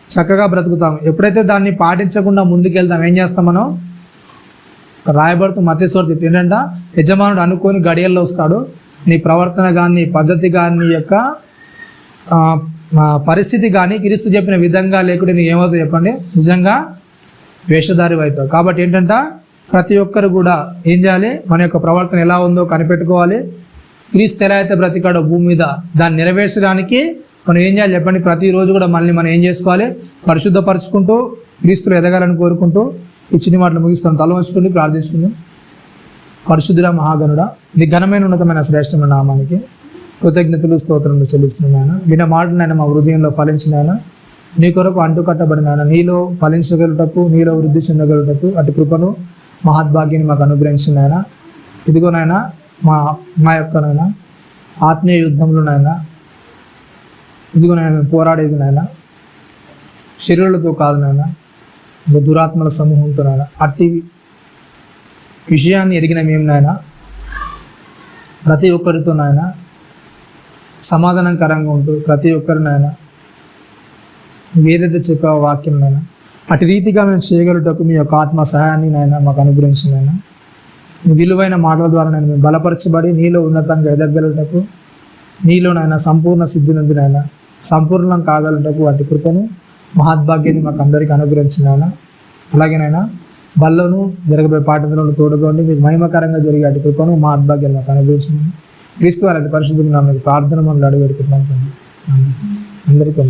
చక్కగా బ్రతుకుతాం. ఎప్పుడైతే దాన్ని పాటించకుండా ముందుకెళ్తాం, ఏం చేస్తాం? మనం రాయబడుతూ మత్తయి సువార్త ఏంటంటే, యజమానుడు అనుకోని గడియల్లో వస్తాడు. నీ ప్రవర్తన కానీ, నీ పద్ధతి కానీ, నీ యొక్క పరిస్థితి కానీ క్రీస్తు చెప్పిన విధంగా లేకుంటే నీకు ఏమవుతుంది చెప్పండి? నిజంగా వేషధారి అవుతావు. కాబట్టి ఏంటంటే ప్రతి ఒక్కరు కూడా ఏం చేయాలి? మన యొక్క ప్రవర్తన ఎలా ఉందో కనిపెట్టుకోవాలి. క్రీస్తు ఎలా అయితే బ్రతికాడో భూమి మీద దాన్ని నెరవేర్చడానికి మనం ఏం చేయాలి చెప్పండి? ప్రతిరోజు కూడా మళ్ళీ మనం ఏం చేసుకోవాలి? పరిశుద్ధపరచుకుంటూ క్రీస్తులు ఎదగాలని కోరుకుంటూ ఈ చిన్ని మాటలు ముగిస్తాం. తల వంచుకుని ప్రార్థించుకుందాం. పరిశుద్ధుడ మహాగణుడ, నీ ఘనమైన ఉన్నతమైన శ్రేష్టమైన నామానికి కృతజ్ఞతలు స్తోత్రములు చెల్లిస్తున్నాను. విన్న మాటనైనా మా హృదయంలో ఫలించినాయన, నీ కొరకు అంటుకట్టబడినాయన, నీలో ఫలించగలుగుటకు, నీలో వృద్ధి చెందగలుగుటకు అటు కృపను మహద్భాగ్యాన్ని మాకు అనుగ్రహించినాయన. ఇదిగోనైనా మా యొక్కనైనా ఆత్మీయ యుద్ధంలోనైనా ఇదిగోనైనా మేము పోరాడేది నాయన శరీరాలతో కాదు నాయన, దురాత్మల సమూహంతోనైనా అట్టి విషయాన్ని ఎరిగిన మేము నాయన ప్రతి ఒక్కరితో నాయన సమాధానకరంగా ఉంటూ ప్రతి ఒక్కరినైనా ఏదైతే చెప్పావో వాక్యం నాయన అటు రీతిగా మేము చేయగలుగుటకు మీ యొక్క ఆత్మ సహాయాన్ని నాయన మాకు అనుగ్రహించినైనా, నీ విలువైన మాటల ద్వారా నేను మేము బలపరచబడి నీలో ఉన్నతంగా ఎదగలుగుటకు, నీలోనైనా సంపూర్ణ సిద్ధి నొందినైనా సంపూర్ణం కాగలుగుటకు అటు కృపను మహద్భాగ్యాన్ని మాకు అందరికీ అనుగ్రహించినైనా, అలాగేనైనా బల్లను జరగబోయే పాఠంలో తోడుకోండి, మీకు మహిమకరంగా జరిగే అటు కృపను మహద్భాగ్యాన్ని మాకు అనుగ్రహించింది. క్రీస్తు వారి పరిశుద్ధులు నామమున ప్రార్థన మనలో అడుగు పెట్టుకుంటున్నాం. అందరికీ